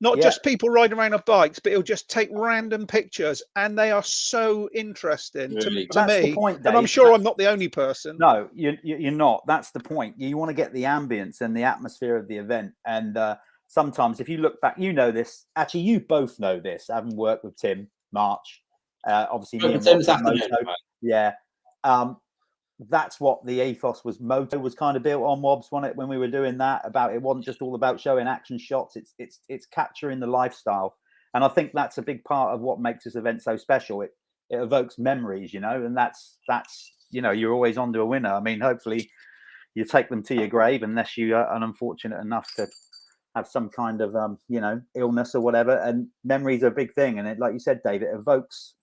Speaker 2: Not
Speaker 1: Yeah.
Speaker 2: just people riding around on bikes, but he'll just take random pictures, and they are so interesting
Speaker 3: Really
Speaker 2: to
Speaker 1: That's the
Speaker 2: me.
Speaker 1: point,
Speaker 2: And I'm
Speaker 1: Dave.
Speaker 2: sure I'm not the only person.
Speaker 1: No, you're not. That's the point. You want to get the ambience and the atmosphere of the event. And sometimes, if you look back, you know this. Actually, you both know this. Having worked with Tim March, obviously me and
Speaker 3: Tim's
Speaker 1: Rob
Speaker 3: afternoon,
Speaker 1: Moto.
Speaker 3: right?
Speaker 1: Yeah, that's what the ethos was. Moto was kind of built on, Wobs, wasn't it? When we were doing that, about it wasn't just all about showing action shots. It's capturing the lifestyle, and I think that's a big part of what makes this event so special. It evokes memories, you know, and that's you're always on to a winner. I mean, hopefully you take them to your grave, unless you are unfortunate enough to have some kind of illness or whatever. And memories are a big thing, and like you said, Dave, it evokes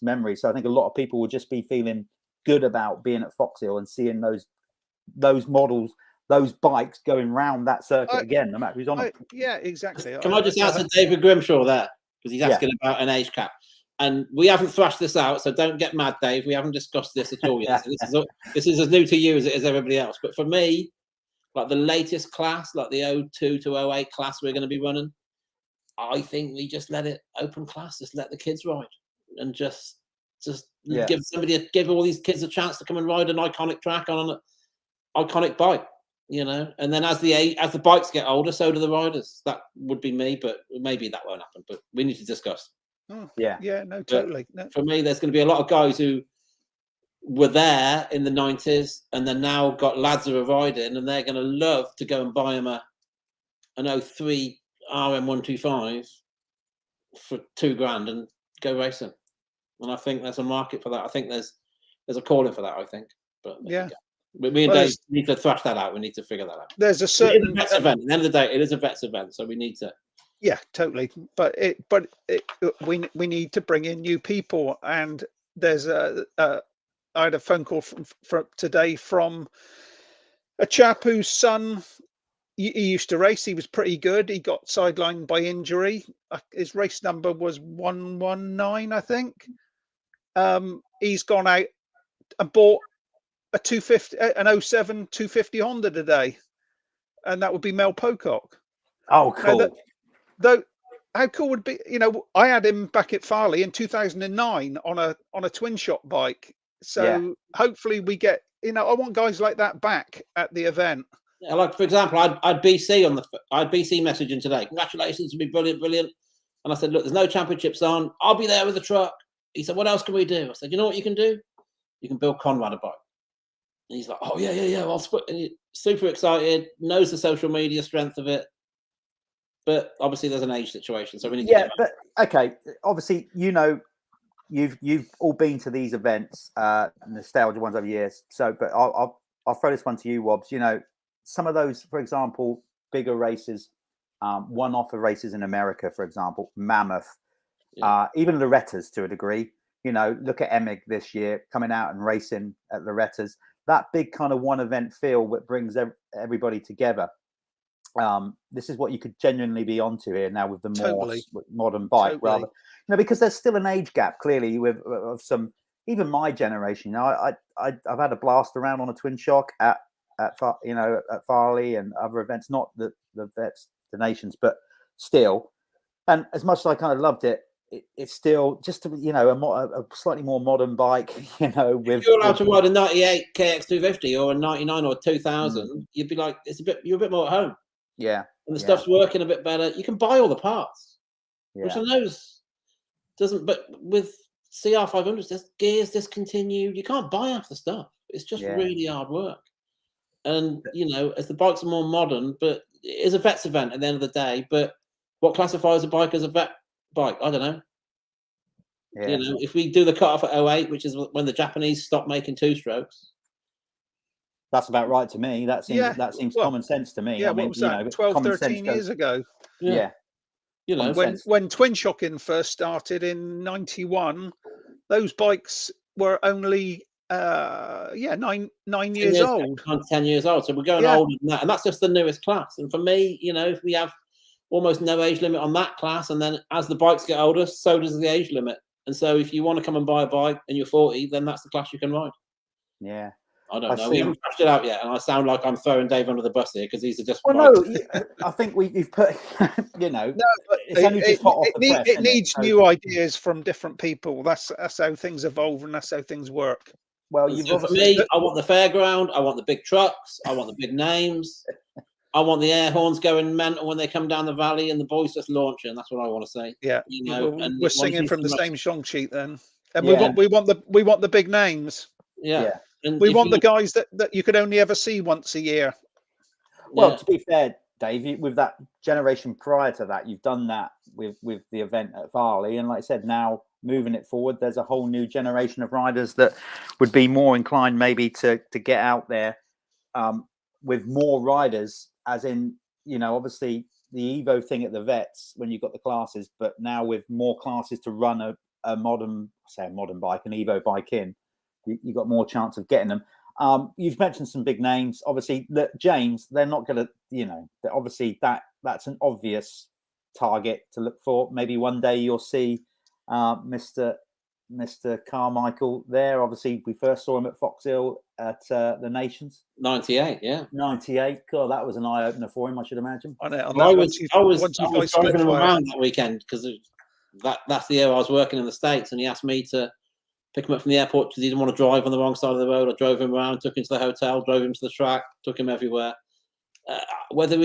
Speaker 1: memories. So I think a lot of people will just be feeling good about being at Foxhill and seeing those models, those bikes going round that circuit again, no matter who's on them.
Speaker 2: Yeah, exactly.
Speaker 3: Can I just answer David Grimshaw there, because he's asking about an age cap, and we haven't thrashed this out, so don't get mad, Dave. We haven't discussed this at all yet. So this is as new to you as it is everybody else. But for me, like the latest class, like the 02 to 08 class we're going to be running, I think we just let it open class, just let the kids ride, and just give all these kids a chance to come and ride an iconic track on an iconic bike, you know. And then as the bikes get older, so do the riders. That would be me, but maybe that won't happen. But we need to discuss.
Speaker 2: Yeah, no, totally. No.
Speaker 3: For me, there's going to be a lot of guys who were there in the 90s and then now got lads who are riding, and they're going to love to go and buy them an 03 RM125 for $2,000 and go racing. And I think there's a market for that. I think there's a calling for that, I think. But
Speaker 2: yeah,
Speaker 3: me and Dave need to thrash that out. We need to figure that out.
Speaker 2: There's a certain
Speaker 3: vets event. At the end of the day, it is a vets event, so we need to.
Speaker 2: Yeah, totally. But we need to bring in new people. And there's I had a phone call from today from a chap whose son, he used to race. He was pretty good. He got sidelined by injury. His race number was 119, I think. He's gone out and bought a 250, an 07 250 Honda today, and that would be Mel Pocock.
Speaker 1: Oh, cool.
Speaker 2: Though, how cool would it be? You know, I had him back at Farley in 2009 on a twin shot bike. So hopefully we get, I want guys like that back at the event.
Speaker 3: Yeah, like for example, I'd BC messaging today. Congratulations, to be brilliant. And I said, look, there's no championships on. I'll be there with the truck. He said, what else can we do? I said, you know what you can do? You can build Conrad a bike. And he's like, oh yeah. I'll split. And he's super excited, knows the social media strength of it. But obviously there's an age situation, so we need to
Speaker 1: but okay. Obviously, you've all been to these events, nostalgia ones over years. So, but I'll throw this one to you, Wobs. You know, some of those, for example, bigger races, one-off races in America, for example, Mammoth, even Loretta's to a degree. You know, look at Emig this year coming out and racing at Loretta's. That big kind of one event feel that brings everybody together. This is what you could genuinely be onto here now with the more modern bike, rather, because there's still an age gap clearly of some, even my generation. I've had a blast around on a twin shock at Farley and other events, not the Vets, the Nations, but still. And as much as I kind of loved it, it's still just a slightly more modern bike. With
Speaker 3: if you're allowed to ride a 98 KX250 or a 99 or a 2000, you'd be like, you're a bit more at home.
Speaker 1: Yeah,
Speaker 3: and the stuff's working a bit better. You can buy all the parts, which I know doesn't. But with CR500s, there's gears discontinued. You can't buy half the stuff. It's just really hard work. And as the bikes are more modern, but it is a vets event at the end of the day. But what classifies a bike as a vet bike? I don't know. Yeah. If we do the cutoff at 08, which is when the Japanese stopped making two strokes.
Speaker 1: That's about right to me. That seems common sense to me.
Speaker 2: Yeah, I mean, what was that? 12, 13 years ago.
Speaker 1: Yeah.
Speaker 2: When twin shocking first started in 91, those bikes were only yeah, nine
Speaker 3: 10
Speaker 2: years old.
Speaker 3: 10 years old. So we're going
Speaker 2: Yeah.
Speaker 3: older than that. And that's just the newest class. And for me, you know, if we have almost no age limit on that class, and then as the bikes get older, so does the age limit. And so if you want to come and buy a bike and you're 40, then that's the class you can ride.
Speaker 1: Yeah.
Speaker 3: I don't know. We haven't thrashed it out yet, and I sound like I'm throwing Dave under the bus here because these are just.
Speaker 1: Well, no, I think you've put, you know,
Speaker 2: No, but
Speaker 1: it's only just hot off the press.
Speaker 2: It needs new ideas from different people. That's how things evolve, and that's how things work.
Speaker 1: Well,
Speaker 3: so for me, I want the fairground. I want the big trucks. I want the big names. I want the air horns going mental when they come down the valley, and the boys just launching. That's what I want to say.
Speaker 2: Yeah,
Speaker 3: you know,
Speaker 2: and we're singing from the same song sheet then, and
Speaker 1: Yeah.
Speaker 2: we want the big names.
Speaker 3: Yeah. And
Speaker 2: we want the guys that you could only ever see once a year.
Speaker 1: Well, to be fair, Dave, with that generation prior to that, you've done that with the event at Farley, and like I said, now moving it forward, there's a whole new generation of riders that would be more inclined maybe to get out there with more riders, as in, you know, obviously the Evo thing at the Vets when you got the classes, but now with more classes to run a modern bike, an Evo bike in. You got more chance of getting them. You've mentioned some big names. Obviously, James, they're not going to, you know, obviously that's an obvious target to look for. Maybe one day you'll see Mr. Carmichael there. Obviously, we first saw him at Foxhill at the Nations.
Speaker 3: 98, yeah.
Speaker 1: 98. God, that was an eye opener for him, I should imagine.
Speaker 3: I was driving him around that weekend because that's the year I was working in the States, and he asked me to pick him up from the airport because he didn't want to drive on the wrong side of the road. I drove him around, took him to the hotel, drove him to the track, took him everywhere. Whether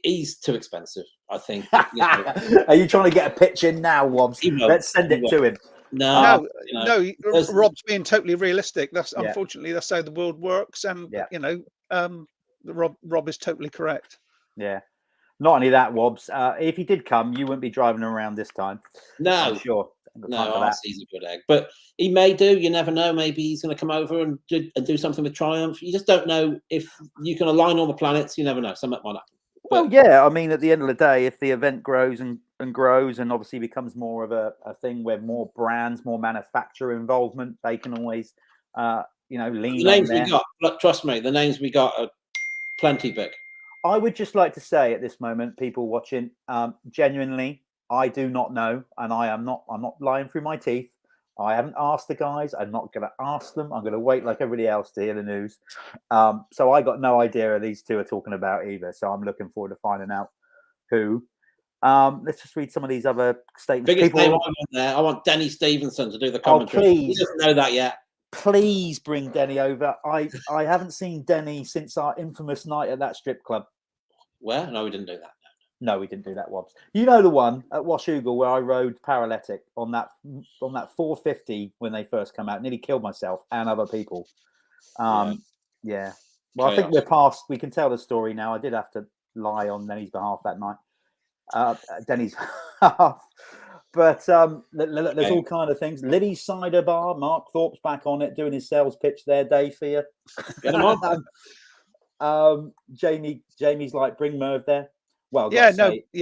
Speaker 3: he's too expensive, I think. You know.
Speaker 1: Are you trying to get a pitch in now, Wobs? Let's send it to him.
Speaker 2: No, Rob's being totally realistic. That's unfortunately that's how the world works, and you know, Rob is totally correct.
Speaker 1: Yeah. Not only that, Wobs. If he did come, you wouldn't be driving around this time.
Speaker 3: No,
Speaker 1: I'm sure.
Speaker 3: No, he's a good egg, but he may do. You never know. Maybe he's going to come over and do something with Triumph. You just don't know if you can align all the planets. You never know. Something might happen.
Speaker 1: Well, yeah. I mean, at the end of the day, if the event grows and grows, and obviously becomes more of a thing where more brands, more manufacturer involvement, they can always, you know, lean.
Speaker 3: The names we got. Look, trust me, the names we got are plenty big. I
Speaker 1: would just like to say at this moment, people watching, genuinely, I do not know, and I'm not lying through my teeth. I haven't asked the guys. I'm not going to ask them. I'm going to wait like everybody else to hear the news. So I got no idea these two are talking about either. So I'm looking forward to finding out who. Let's just read some of these other statements.
Speaker 3: Biggest name I want there. I want Denny Stevenson to do the commentary.
Speaker 1: Oh, please.
Speaker 3: He doesn't know that yet.
Speaker 1: Please bring Denny over. I haven't seen Denny since our infamous night at that strip club.
Speaker 3: Where? No, we didn't do that.
Speaker 1: No, we didn't do that, Wobs. You know the one at Washougal where I rode paralytic on that 450 when they first come out. Nearly killed myself and other people. Yeah. Well, I think we're past. We can tell the story now. I did have to lie on Denny's behalf that night. Denny's behalf. But there's all kind of things. Liddy's Cider Bar. Mark Thorpe's back on it, doing his sales pitch there, Dave, for you.
Speaker 3: Get him on.
Speaker 1: Jamie's like, bring Merv there. Well,
Speaker 2: yeah,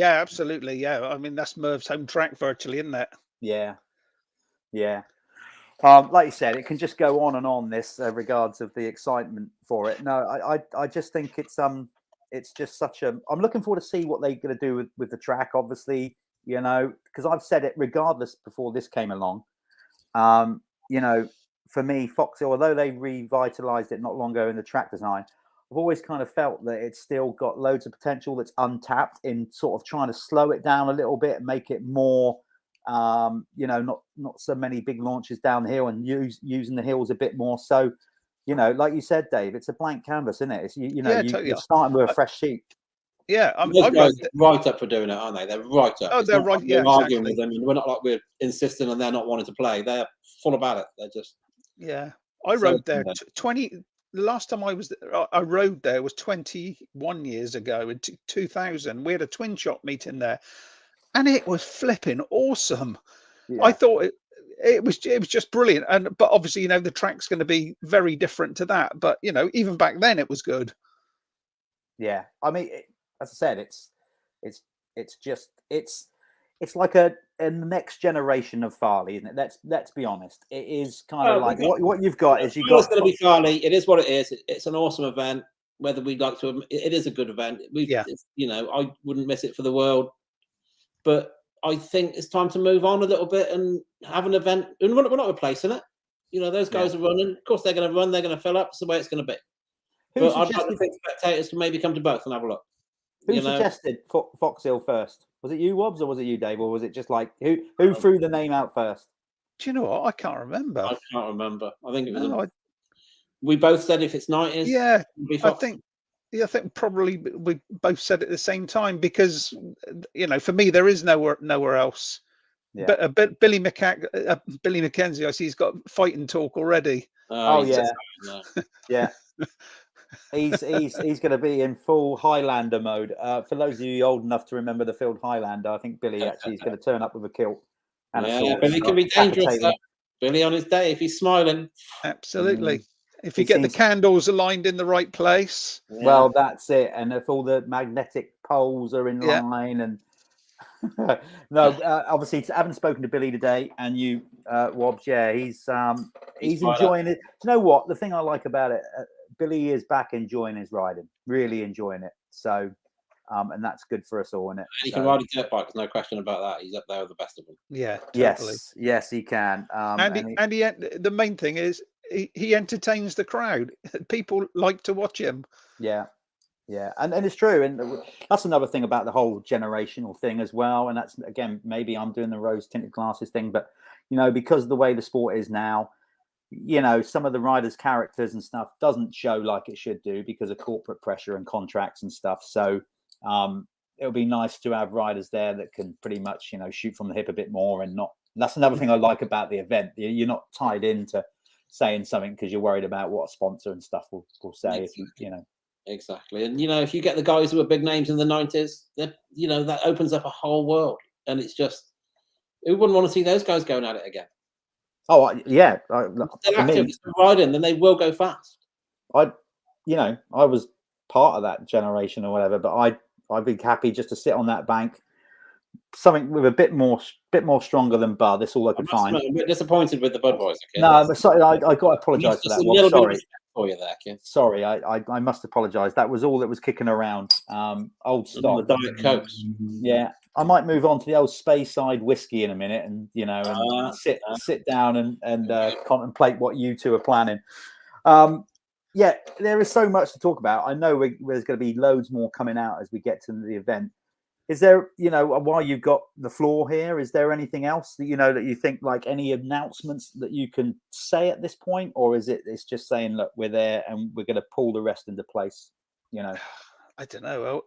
Speaker 2: absolutely, yeah. I mean, that's Merv's home track virtually, isn't it?
Speaker 1: Yeah. Like you said, it can just go on and on. This regards of the excitement for it. No, I just think it's just such a. I'm looking forward to see what they're going to do with the track. Obviously, you know, because I've said it regardless before this came along. You know, for me, Foxhill, although they revitalized it not long ago in the track design, I've always kind of felt that it's still got loads of potential that's untapped in sort of trying to slow it down a little bit and make it more, you know, not so many big launches down the hill and using the hills a bit more. So, you know, like you said, Dave, it's a blank canvas, isn't it? It's, you're starting with a fresh sheet.
Speaker 2: Yeah,
Speaker 3: those guys are right up for doing it, aren't they? They're right up.
Speaker 2: Oh, they're right.
Speaker 3: We're arguing with them, and we're not like we're insisting and they're not wanting to play. They're full about it. They're just
Speaker 2: I rode there 20. The last time I rode there was 21 years ago in 2000. We had a twin shop meeting there, and it was flipping awesome. Yeah. I thought it was just brilliant. But obviously, you know, the track's going to be very different to that. But you know, even back then, it was good.
Speaker 1: Yeah, I mean, as I said, it's like a next generation of Farley, isn't it? Let's be honest. It is kind of like what you've got is you've got.
Speaker 3: It's going to be Farley. It is what it is. It's an awesome event. Whether we'd like to, it is a good event. You know, I wouldn't miss it for the world. But I think it's time to move on a little bit and have an event. And we're not replacing it. You know, those guys are running. Of course, they're going to run. They're going to fill up. It's the way it's going to be. But I'd like to think spectators can maybe come to both and have a look.
Speaker 1: Who suggested Foxhill first? Was it you, Wobs, or was it you, Dave? Or was it just like who threw the name out first?
Speaker 2: Do you know what? I can't remember.
Speaker 3: I can't remember. I think it was. We both said if it's 90s.
Speaker 2: Yeah, I think probably we both said it at the same time because, you know, for me there is nowhere else. Yeah. But Billy McKenzie, I see he's got fighting talk already.
Speaker 1: Yeah. He's going to be in full Highlander mode. For those of you old enough to remember the field Highlander, I think Billy actually is going to turn up with a kilt and a sword.
Speaker 3: Billy can be dangerous. Billy on his day if he's smiling.
Speaker 2: Absolutely. If you get the candles aligned in the right place.
Speaker 1: Well, that's it. And if all the magnetic poles are in line and obviously I haven't spoken to Billy today, and you, Wobs, he's enjoying it. Do you know what? The thing I like about it, Billy is back enjoying his riding, really enjoying it. So, and that's good for us all, isn't it?
Speaker 3: He can ride a dirt bike, there's no question about that. He's up there with the best of them.
Speaker 2: Yeah, totally.
Speaker 1: Yes, he can.
Speaker 2: The main thing is he entertains the crowd. People like to watch him.
Speaker 1: Yeah, and it's true, and that's another thing about the whole generational thing as well. And that's, again, maybe I'm doing the rose tinted glasses thing, but you know, because of the way the sport is now, you know, some of the riders' characters and stuff doesn't show like it should do because of corporate pressure and contracts and stuff. So it'll be nice to have riders there that can pretty much, you know, shoot from the hip a bit more and not. That's another thing I like about the event. You're not tied into saying something because you're worried about what a sponsor and stuff will say.
Speaker 3: Exactly.
Speaker 1: If you know.
Speaker 3: Exactly. And, you know, if you get the guys who are big names in the 90s, you know, that opens up a whole world. And it's just, who wouldn't want to see those guys going at it again?
Speaker 1: Oh, yeah.
Speaker 3: They're active, riding, then they will go fast.
Speaker 1: I was part of that generation or whatever, but I'd be happy just to sit on that bank, something with a bit more stronger than Bud. That's all I could find.
Speaker 3: I'm a bit disappointed with the Bud boys. Okay?
Speaker 1: No, but sorry, I got to apologise for that. Well, sorry.
Speaker 3: For you there, Kim.
Speaker 1: Sorry, I must apologise. That was all that was kicking around. Old stock.
Speaker 3: The Diet Cokes.
Speaker 1: Yeah, I might move on to the old Speyside whiskey in a minute, and you know, and sit down and contemplate what you two are planning. Yeah, there is so much to talk about. I know there's going to be loads more coming out as we get to the event. Is there, you know, while you've got the floor here, is there anything else that, you know, that you think, like any announcements that you can say at this point? Or is it's just saying, look, we're there and we're going to pull the rest into place, you know?
Speaker 2: I don't know.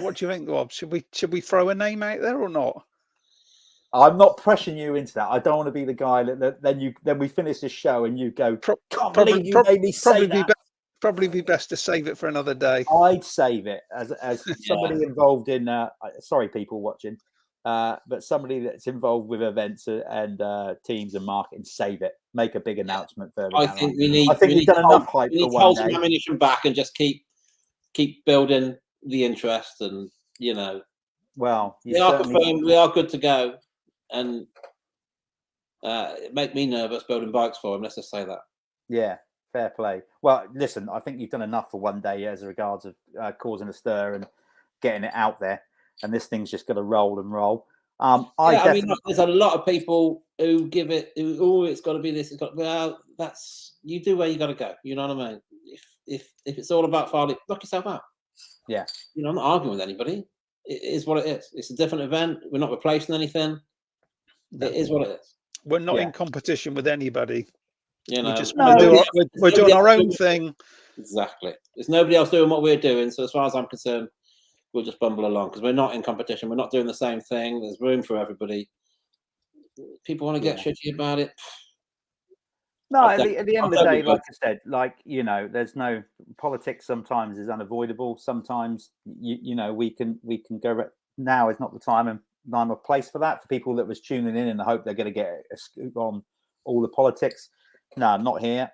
Speaker 2: What do you think, Rob? Should we throw a name out there or not?
Speaker 1: I'm not pressuring you into that. I don't want to be the guy that then we finish this show and you go, can't believe you made me say that.
Speaker 2: Probably be best to save it for another day.
Speaker 1: I'd save it as somebody involved in. Sorry, people watching, but somebody that's involved with events and teams and marketing. Save it. Make a big announcement further.
Speaker 3: I think we've
Speaker 1: done enough hype for one day. We need
Speaker 3: to hold some ammunition back and just keep building the interest, and you know.
Speaker 1: Well,
Speaker 3: we are confirmed. We are good to go, and it make me nervous building bikes for him. Let's just say that.
Speaker 1: Yeah. Fair play. Well, listen, I think you've done enough for one day as regards of causing a stir and getting it out there. And this thing's just going to roll and roll.
Speaker 3: I mean, there's a lot of people who give it, it's got to be this. That's, you do where you got to go. You know what I mean? If it's all about Farley, knock yourself out.
Speaker 1: Yeah.
Speaker 3: You know, I'm not arguing with anybody. It is what it is. It's a different event. We're not replacing anything. It is what it is.
Speaker 2: We're not in competition with anybody.
Speaker 3: You know,
Speaker 2: we're doing our own thing.
Speaker 3: Exactly. There's nobody else doing what we're doing. So as far as I'm concerned, we'll just bumble along because we're not in competition. We're not doing the same thing. There's room for everybody. People want to get shitty about it.
Speaker 1: No, at the end of the day, like I said, like, you know, there's no politics. Sometimes is unavoidable. Sometimes you know we can go. Now is not the time and a place for that. For people that was tuning in the hope they're going to get a scoop on all the politics. No, I'm not here.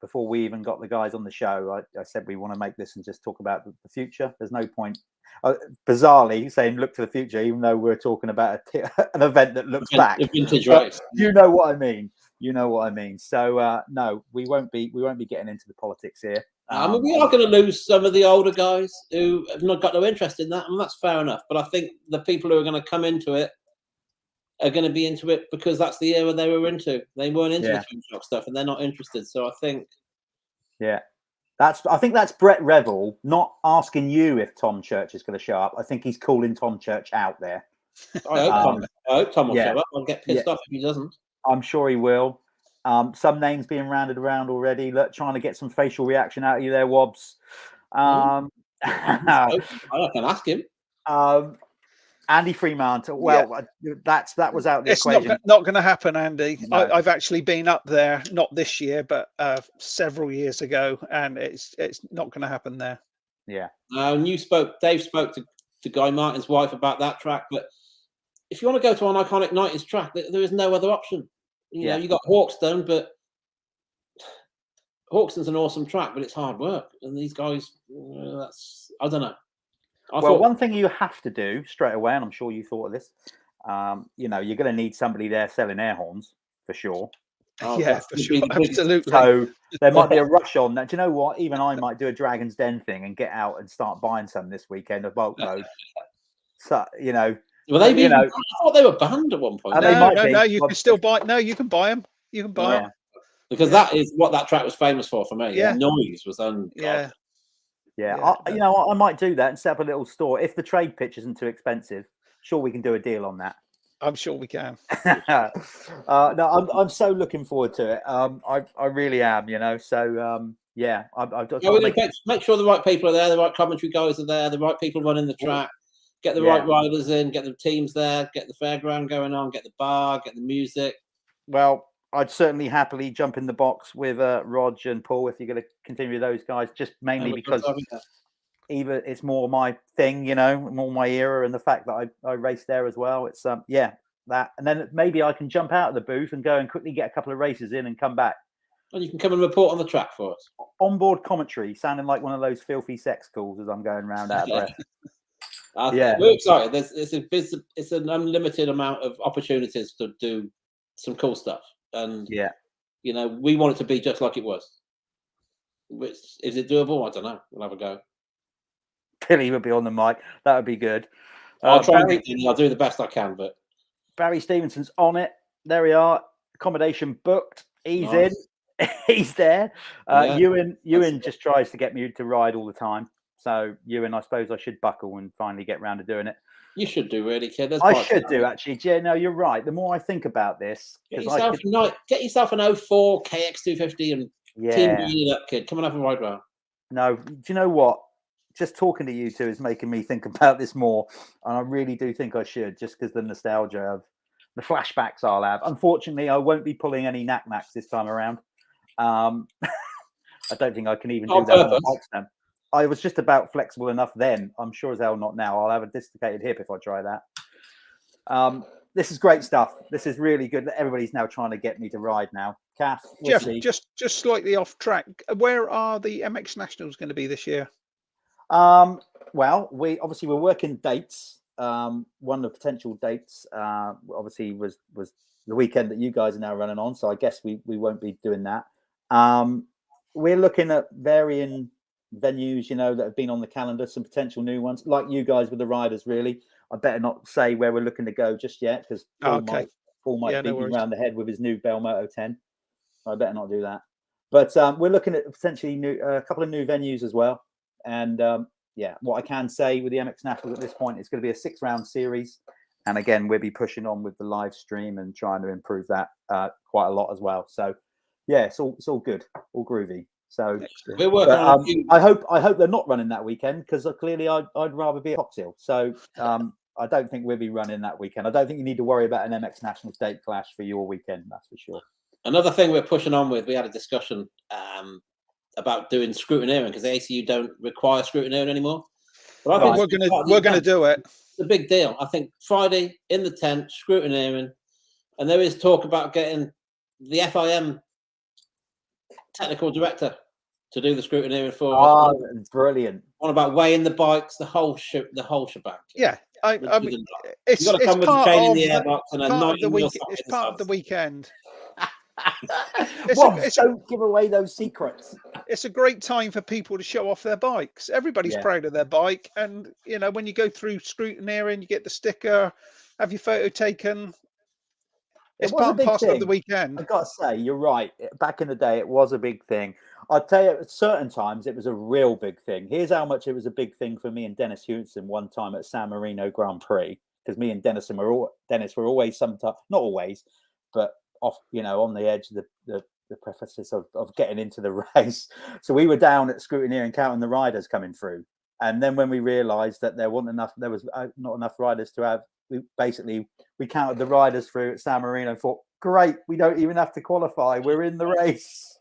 Speaker 1: Before we even got the guys on the show, I said we want to make this and just talk about the future. There's no point. bizarrely saying look to the future, even though we're talking about an event that looks back.
Speaker 3: A vintage
Speaker 1: But
Speaker 3: race.
Speaker 1: you know what I mean. You know what I mean. So no, we won't be getting into the politics here.
Speaker 3: I mean, we are going to lose some of the older guys who have not got no interest in that, and that's fair enough. But I think the people who are going to come into it are going to be into it because that's the era they were into. They weren't into the twin shock stuff, and they're not interested. So I think,
Speaker 1: I think that's Brett Revel not asking you if Tom Church is going to show up. I think he's calling Tom Church out there.
Speaker 3: I hope Tom will show up. I'll get pissed off if he doesn't.
Speaker 1: I'm sure he will. Some names being rounded around already. Look, trying to get some facial reaction out of you there, Wobs.
Speaker 3: I can ask him.
Speaker 1: Andy Fremantle. Well, that was out the equation.
Speaker 2: It's not going to happen, Andy.
Speaker 1: No.
Speaker 2: I've actually been up there, not this year, but several years ago, and it's not going to happen there.
Speaker 1: Yeah.
Speaker 3: Dave spoke to Guy Martin's wife about that track, but if you want to go to an iconic 90s track, there is no other option. You know, you got Hawkstone, but Hawkstone's an awesome track, but it's hard work. And these guys, I don't know.
Speaker 1: One thing you have to do straight away, and I'm sure you thought of this, you're going to need somebody there selling air horns for sure.
Speaker 2: For sure. Absolutely.
Speaker 1: So there might be a rush on that. Do you know what? Even I might do a Dragon's Den thing and get out and start buying some this weekend of bulk load. So,
Speaker 3: Well, I thought they were banned at one point.
Speaker 2: No, you can still buy. No, you can buy them. You can buy them
Speaker 3: because that is what that track was famous for me.
Speaker 2: Yeah,
Speaker 3: the noise was ungodly.
Speaker 1: I might do that and set up a little store if the trade pitch isn't too expensive. Sure, we can do a deal on that.
Speaker 2: I'm sure we can.
Speaker 1: No, I'm so looking forward to it. I really am. So I've just
Speaker 3: make sure the right people are there, the right commentary guys are there, the right people running the track. Get the right riders in, get the teams there, get the fairground going on, get the bar, get the music.
Speaker 1: Well, I'd certainly happily jump in the box with Rog and Paul if you're going to continue with those guys, just mainly because either it's more my thing, more my era, and the fact that I raced there as well. It's that, and then maybe I can jump out of the booth and go and quickly get a couple of races in and come back.
Speaker 3: Well, you can come and report on the track for us.
Speaker 1: Onboard commentary, sounding like one of those filthy sex calls as I'm going round out of breath.
Speaker 3: We're excited. It's an unlimited amount of opportunities to do some cool stuff, and we want it to be just like it was. Which is it doable? I don't know. We'll have a go.
Speaker 1: Billy would be on the mic. That would be good.
Speaker 3: I'll try. I'll do the best I can. But
Speaker 1: Barry Stevenson's on it. There we are. Accommodation booked. He's in. He's there. Ewan just tries to get me to ride all the time. So Ewan, I suppose I should buckle and finally get round to doing it.
Speaker 3: You should do, really, kid.
Speaker 1: I should do, actually. Yeah, no, you're right. The more I think about this,
Speaker 3: get yourself an 04 KX250 and team it up, kid. Come and have a ride round.
Speaker 1: No, do you know what? Just talking to you two is making me think about this more, and I really do think I should, just because the nostalgia of the flashbacks I'll have. Unfortunately, I won't be pulling any knack-knacks this time around. I don't think I can even do that on the bike stand. I was just about flexible enough then. I'm sure as hell not now. I'll have a dislocated hip if I try that. This is great stuff. This is really good. Everybody's now trying to get me to ride now. Kath,
Speaker 2: Jeff, just slightly off track. Where are the MX Nationals going to be this year?
Speaker 1: Well, we're working dates. One of the potential dates, obviously, was the weekend that you guys are now running on. So I guess we won't be doing that. We're looking at varying venues, that have been on the calendar, some potential new ones, like you guys with the riders. Really, I better not say where we're looking to go just yet, because Paul might beat me around the head with his new Bell Moto 10. I better not do that. But we're looking at potentially a couple of new venues as well. And what I can say with the MX Nationals at this point, it's going to be a 6-round series. And again, we'll be pushing on with the live stream and trying to improve that quite a lot as well. So it's all good, all groovy. So
Speaker 3: we're working on
Speaker 1: I hope they're not running that weekend, because clearly I'd rather be at Foxhill. So I don't think we'll be running that weekend. I don't think you need to worry about an MX Nationals date clash for your weekend. That's for sure.
Speaker 3: Another thing we're pushing on with, we had a discussion about doing scrutineering, because the ACU don't require scrutineering anymore.
Speaker 2: But I think we're gonna do it.
Speaker 3: It's a big deal. I think Friday in the tent, scrutineering, and there is talk about getting the FIM technical director to do the scrutineering for
Speaker 1: Oh,
Speaker 3: us.
Speaker 1: brilliant.
Speaker 3: On about weighing the bikes, the whole shebang.
Speaker 2: Yeah, I mean,
Speaker 3: You've
Speaker 2: it's
Speaker 3: got to come with a
Speaker 2: part
Speaker 3: chain in
Speaker 2: of
Speaker 3: the
Speaker 2: the
Speaker 3: airbox and a
Speaker 2: part of the
Speaker 3: 19
Speaker 2: week.
Speaker 3: mil
Speaker 2: It's
Speaker 3: socket in
Speaker 2: part of the
Speaker 3: subs.
Speaker 2: weekend.
Speaker 1: Wobs, don't give away those secrets.
Speaker 2: It's a great time for people to show off their bikes. Everybody's
Speaker 1: Yeah.
Speaker 2: proud of their bike, and you know, when you go through scrutineering, you get the sticker, have your photo taken. It's
Speaker 1: It was
Speaker 2: part
Speaker 1: a
Speaker 2: and
Speaker 1: big
Speaker 2: parcel of the
Speaker 1: thing.
Speaker 2: weekend.
Speaker 1: I've got to say, you're right. Back in the day, it was a big thing. I'll tell you, at certain times, it was a real big thing. Here's how much it was a big thing for me and Dennis Hewson one time at San Marino Grand Prix, because me and Dennis were always sometimes, not always, but off, on the edge of the prefaces of getting into the race. So we were down at scrutineering, counting the riders coming through. And then when we realised that there was not enough riders to have, we counted the riders through at San Marino and thought, great, we don't even have to qualify. We're in the race.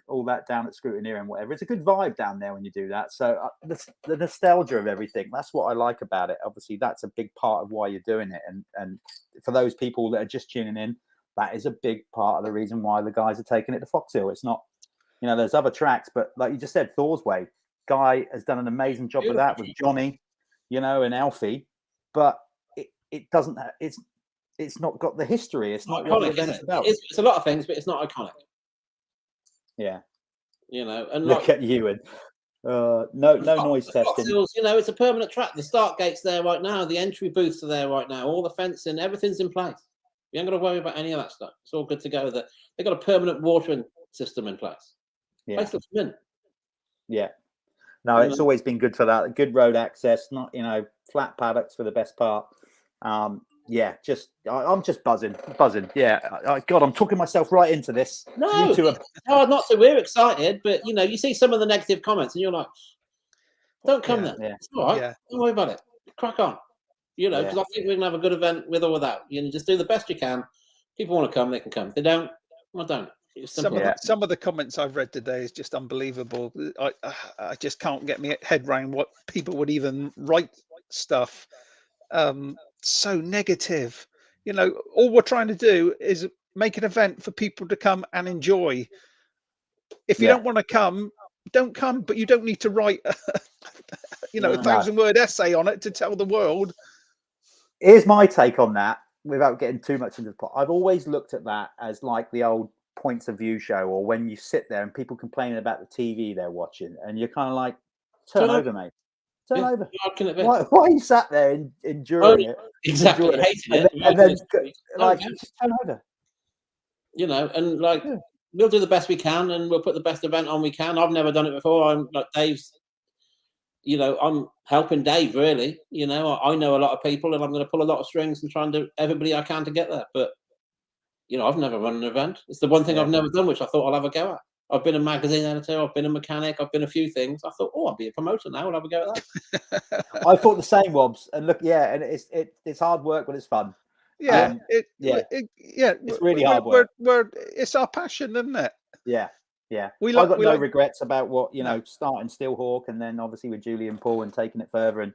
Speaker 1: All that down at scrutineering and whatever. It's a good vibe down there when you do that. So the nostalgia of everything, that's what I like about it. Obviously, that's a big part of why you're doing it. And for those people that are just tuning in, that is a big part of the reason why the guys are taking it to Foxhill. It's not, there's other tracks, but like you just said, Thor's Way, Guy has done an amazing job with that, with Johnny, and Alfie, but it doesn't, it's not got the history. It's not what the event's about.
Speaker 3: It's a lot of things, but it's not iconic.
Speaker 1: Yeah.
Speaker 3: And
Speaker 1: look at you and no noise testing.
Speaker 3: It's a permanent track. The start gate's there right now. The entry booths are there right now. All the fencing, everything's in place. You ain't got to worry about any of that stuff. It's all good to go. They've got a permanent watering system in place.
Speaker 1: Yeah.
Speaker 3: Place looks mint.
Speaker 1: Yeah. No, it's always been good for that. Good road access, not flat paddocks for the best part. I'm just buzzing. Yeah, God, I'm talking myself right into this.
Speaker 3: No,
Speaker 1: you two are...
Speaker 3: no, not so. We're excited, but you see some of the negative comments, and you're like, "Don't come there.
Speaker 1: Yeah.
Speaker 3: It's all right.
Speaker 2: Yeah.
Speaker 3: Don't worry about it. Crack on." Because I think we can have a good event with or without. Just do the best you can. People want to come, they can come. If they don't, well, don't.
Speaker 2: Some of the comments I've read today is just unbelievable. I just can't get my head around what people would even write stuff. So negative. All we're trying to do is make an event for people to come and enjoy. If you don't want to come, don't come, but you don't need to write a 1,000-word essay on it to tell the world.
Speaker 1: Here's my take on that, without getting too much into the plot. I've always looked at that as like the old points of view show, or when you sit there and people complaining about the TV they're watching, and you're kind of like, turn over, mate. Turn over. Why are you sat there enduring it?
Speaker 3: Exactly.
Speaker 1: Hating it. And then just turn over.
Speaker 3: And we'll do the best we can, and we'll put the best event on we can. I've never done it before. I'm like Dave's. I'm helping Dave, really. I know a lot of people, and I'm going to pull a lot of strings and try and do everybody I can to get there. But, I've never run an event. It's the one thing I've never done, which I thought I'll have a go at. I've been a magazine editor. I've been a mechanic. I've been a few things. I thought, I'll be a promoter now. I'll have a go at that.
Speaker 1: I thought the same, Wobs. And look, and it's hard work, but it's fun.
Speaker 2: It's
Speaker 1: really hard work.
Speaker 2: It's our passion, isn't it?
Speaker 1: Yeah. I've got no regrets about what starting Steelhawk, and then obviously with Julie and Paul and taking it further and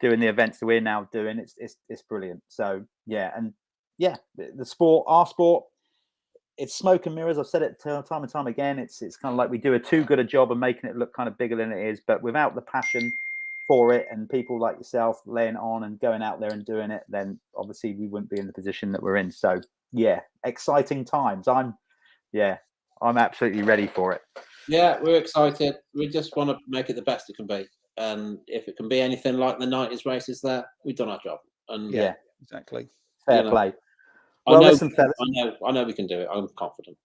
Speaker 1: doing the events that we're now doing. It's brilliant. So the sport, our sport, it's smoke and mirrors. I've said it time and time again. It's kind of like we do too good a job of making it look kind of bigger than it is, but without the passion for it and people like yourself laying on and going out there and doing it, then obviously we wouldn't be in the position that we're in. So exciting times. I'm absolutely ready for it.
Speaker 3: Yeah, we're excited. We just want to make it the best it can be. And if it can be anything like the 90s races there, we've done our job. And
Speaker 2: exactly.
Speaker 1: Fair play.
Speaker 3: Well, listen, fellas. I know we can do it. I'm confident.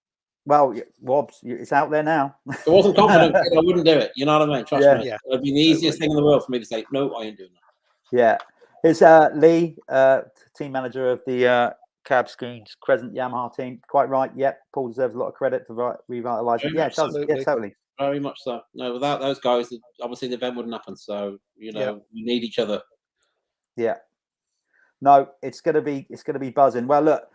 Speaker 1: Well, Wobs, it's out there now.
Speaker 3: If I wasn't confident, I wouldn't do it. You know what I mean? Trust me.
Speaker 2: Yeah.
Speaker 3: It'd be the easiest thing in the world for me to say, no, I ain't doing that.
Speaker 1: Yeah. Here's Lee, team manager of the Cab Screens Crescent Yamaha team. Quite right. Yep. Paul deserves a lot of credit for revitalising. Yeah, it does. Yeah, totally.
Speaker 3: Very much so. No, without those guys, obviously the event wouldn't happen. So, we need each other. Yeah.
Speaker 1: No, it's gonna be buzzing. Well, look,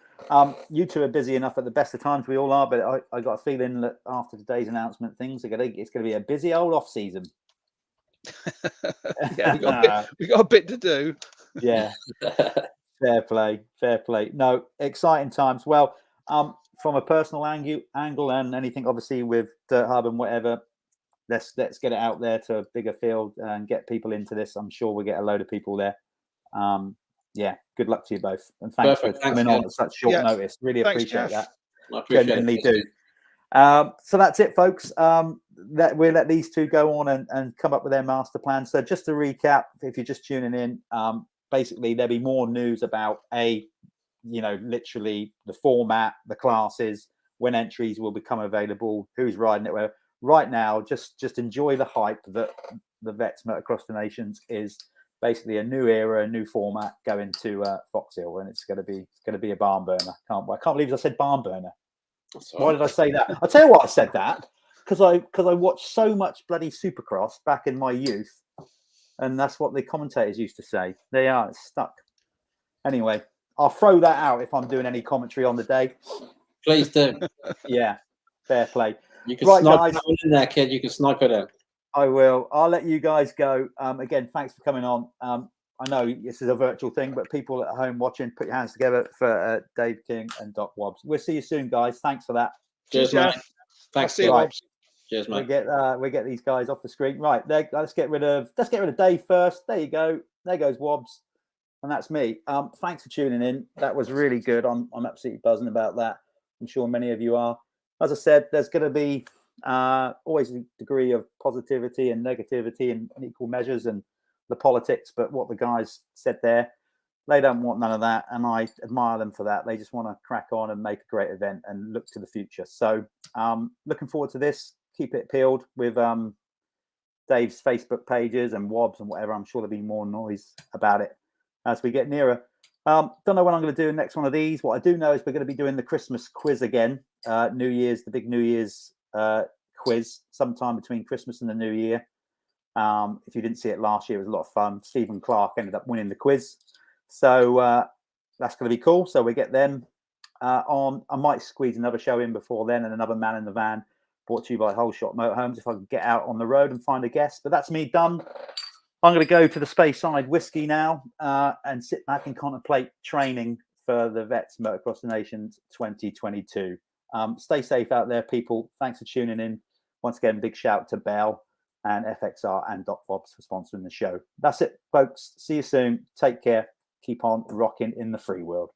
Speaker 1: you two are busy enough at the best of times. We all are, but I got a feeling that after today's announcement, it's gonna be a busy old off season.
Speaker 2: we got a bit to do.
Speaker 1: Yeah. Fair play. No, exciting times. Well, from a personal angle and anything, obviously with Dirt Hub and whatever, let's get it out there to a bigger field and get people into this. I'm sure we'll get a load of people there. Yeah, good luck to you both, and thanks for coming on at such short notice. Really appreciate that.
Speaker 3: I appreciate
Speaker 1: Genuinely
Speaker 3: it.
Speaker 1: do. So that's it, folks. We'll let these two go on and come up with their master plan. So just to recap, if you're just tuning in, basically there'll be more news about literally the format, the classes, when entries will become available, who's riding it where. Right now, just enjoy the hype that the Vets Motocross Nations is basically a new era, a new format going to Foxhill, and it's going to be a barn burner. I can't believe I said barn burner. Why did I say that? I'll tell you what I said that because I watched so much bloody Supercross back in my youth, and that's what the commentators used to say. They are stuck. Anyway, I'll throw that out if I'm doing any commentary on the day.
Speaker 3: Please do.
Speaker 1: Yeah, fair play.
Speaker 3: You can snipe that one in there, kid. You can snipe it in.
Speaker 1: I will. I'll let you guys go. Again, thanks for coming on. I know this is a virtual thing, but people at home watching, put your hands together for Dave King and Doc Wobs. We'll see you soon, guys. Thanks for that.
Speaker 3: Cheers, mate.
Speaker 2: Thanks, see you, Wobs.
Speaker 3: Cheers, mate.
Speaker 1: We get these guys off the screen. Right, let's get rid of Dave first. There you go. There goes Wobs, and that's me. Thanks for tuning in. That was really good. I'm absolutely buzzing about that. I'm sure many of you are. As I said, there's going to be always a degree of positivity and negativity in equal measures and the politics. But what the guys said there, they don't want none of that. And I admire them for that. They just want to crack on and make a great event and look to the future. So looking forward to this. Keep it peeled with Dave's Facebook pages and Wobs and whatever. I'm sure there'll be more noise about it as we get nearer. Don't know when I'm going to do the next one of these. What I do know is we're going to be doing the Christmas quiz again. New Year's, the big New Year's quiz sometime between Christmas and the New Year. If you didn't see it last year, it was a lot of fun. Stephen Clark ended up winning the quiz. So that's going to be cool. So we get them on. I might squeeze another show in before then and another Man in the Van brought to you by Whole Shot Motorhomes if I can get out on the road and find a guest. But that's me done. I'm going to go to the Speyside Whiskey now and sit back and contemplate training for the Vets Motocross Nations 2022. Stay safe out there, people. Thanks for tuning in. Once again, big shout to Bell and FXR and Doc Wobs for sponsoring the show. That's it, folks. See you soon. Take care. Keep on rocking in the free world.